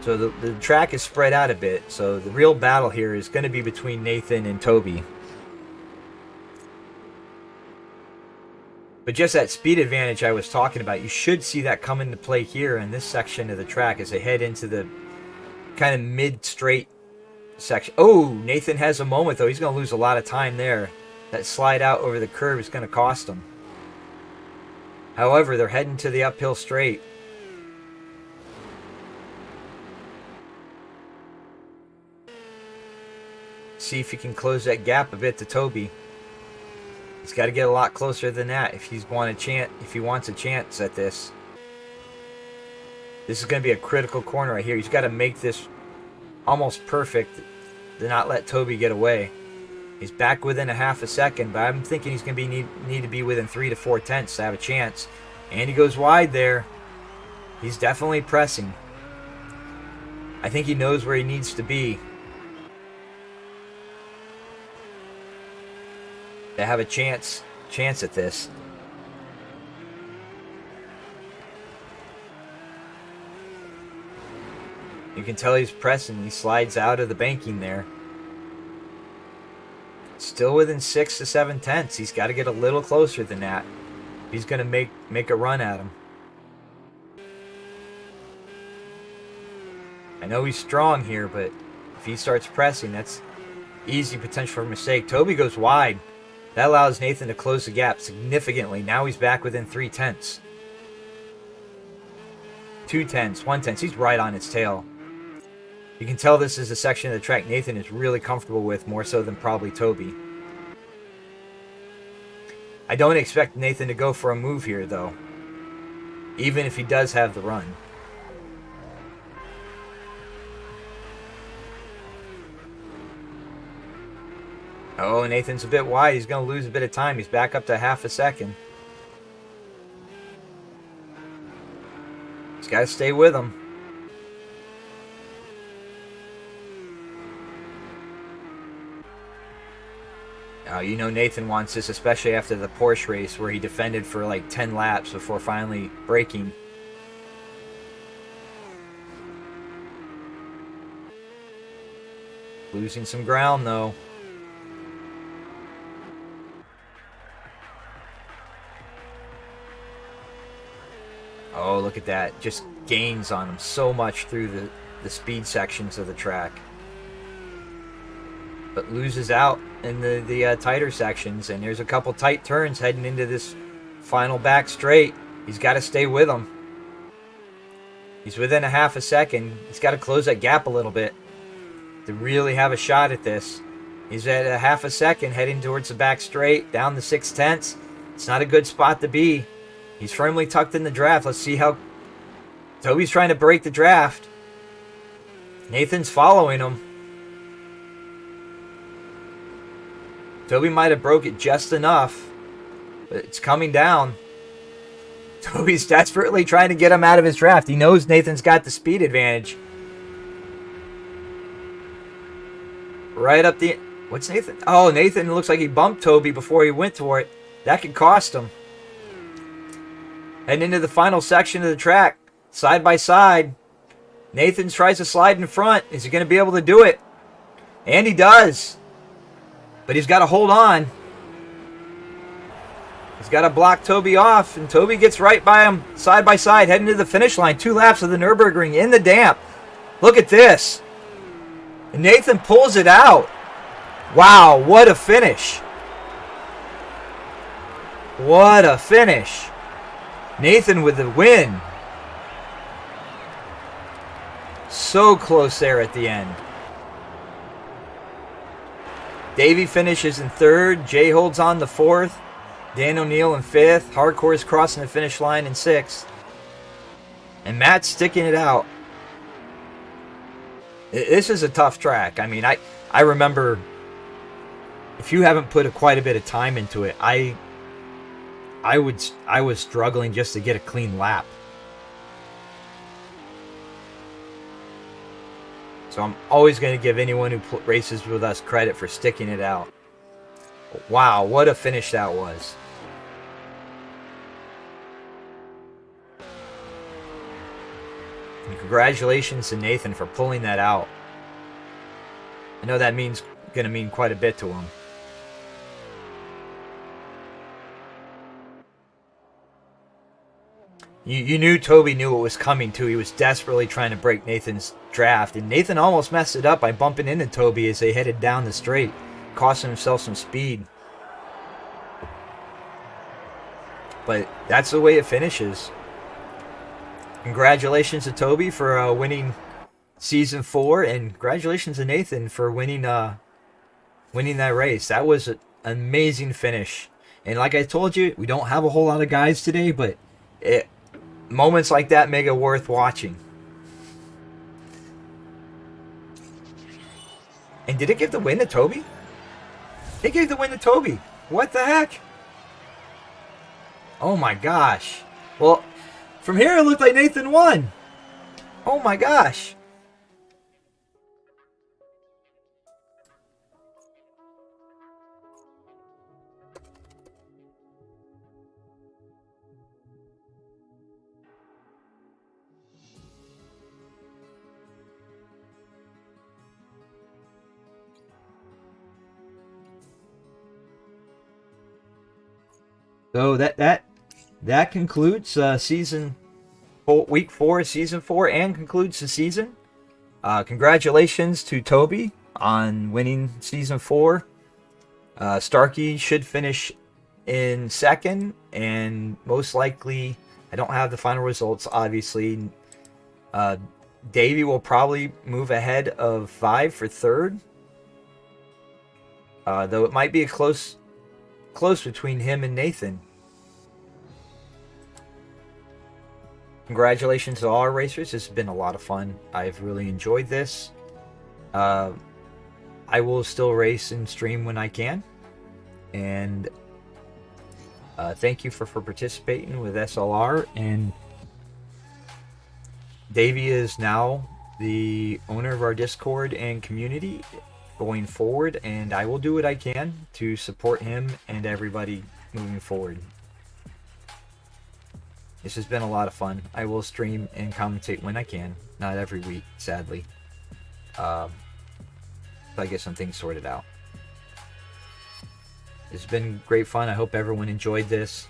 So the track is spread out a bit, so the real battle here is going to be between Nathan and Toby. But just that speed advantage I was talking about, you should see that come into play here in this section of the track as they head into the kind of mid-straight section. Oh, Nathan has a moment, though. He's going to lose a lot of time there. That slide out over the curve is going to cost him. However, they're heading to the uphill straight. See if he can close that gap a bit to Toby. He's got to get a lot closer than that if he wants a chance at this. This is going to be a critical corner right here. He's got to make this almost perfect to not let Toby get away. He's back within a half a second, but I'm thinking he's going to need to be within 3 to 4 tenths to have a chance. And he goes wide there. He's definitely pressing. I think he knows where he needs to be to have a chance at this. You can tell he's pressing. He slides out of the banking there. Still within 6 to 7 tenths. He's got to get a little closer than that. He's going to make a run at him. I know he's strong here, but if he starts pressing, that's easy potential for a mistake. Toby goes wide. That allows Nathan to close the gap significantly. Now he's back within 3 tenths. 2 tenths, 1 tenth. He's right on his tail. You can tell this is a section of the track Nathan is really comfortable with, more so than probably Toby. I don't expect Nathan to go for a move here, though, even if he does have the run. Oh, Nathan's a bit wide. He's going to lose a bit of time. He's back up to half a second. He's got to stay with him. You know Nathan wants this, especially after the Porsche race where he defended for like 10 laps before finally braking. Losing some ground, though. Oh, look at that. Just gains on him so much through the speed sections of the track. But loses out in the tighter sections. And there's a couple tight turns heading into this final back straight. He's got to stay with them. He's within a half a second. He's got to close that gap a little bit to really have a shot at this. He's at a half a second heading towards the back straight, down the 6/10. It's not a good spot to be. He's firmly tucked in the draft. Let's see how Toby's trying to break the draft. Nathan's following him. Toby might have broke it just enough, but it's coming down. Toby's desperately trying to get him out of his draft. He knows Nathan's got the speed advantage. Right up the... What's Nathan? Oh, Nathan looks like he bumped Toby before he went for it. That could cost him. Heading into the final section of the track, side by side. Nathan tries to slide in front. Is he going to be able to do it? And he does. But he's got to hold on. He's got to block Toby off, and Toby gets right by him, side by side, heading to the finish line. 2 laps of the Nürburgring in the damp. Look at this. And Nathan pulls it out. Wow, what a finish. What a finish. Nathan with the win. So close there at the end. Davey finishes in 3rd. Jay holds on to 4th. Dan O'Neill in 5th. Hardcore's crossing the finish line in 6th. And Matt's sticking it out. This is a tough track. I mean, I remember, if you haven't put quite a bit of time into it, I was struggling just to get a clean lap. So I'm always going to give anyone who races with us credit for sticking it out. Wow, what a finish that was. And congratulations to Nathan for pulling that out. I know that going to mean quite a bit to him. You knew Toby knew what was coming too. He was desperately trying to break Nathan's draft, and Nathan almost messed it up by bumping into Toby as they headed down the straight, costing himself some speed. But that's the way it finishes. Congratulations to Toby for winning Season 4, and congratulations to Nathan for winning that race. That was an amazing finish. And like I told you, we don't have a whole lot of guys today, but moments like that make it worth watching. And did it give the win to Toby? It gave the win to Toby. What the heck? Oh my gosh. Well, from here it looked like Nathan won. Oh my gosh. So that concludes week 4, season 4, and concludes the season. Congratulations to Toby on winning season 4. Starkey should finish in 2nd, and most likely, I don't have the final results, obviously. Davey will probably move ahead of 5 for third. Though it might be a close between him and Nathan. Congratulations to all our racers. This has been a lot of fun. I've really enjoyed this. I will still race and stream when I can. And thank you for participating with SLR. And Davey is now the owner of our Discord and community going forward, and I will do what I can to support him and everybody moving forward. This has been a lot of fun. I will stream and commentate when I can, not every week, sadly. But I get some things sorted out. It's been great fun. I hope everyone enjoyed this,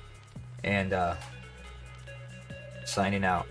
and signing out.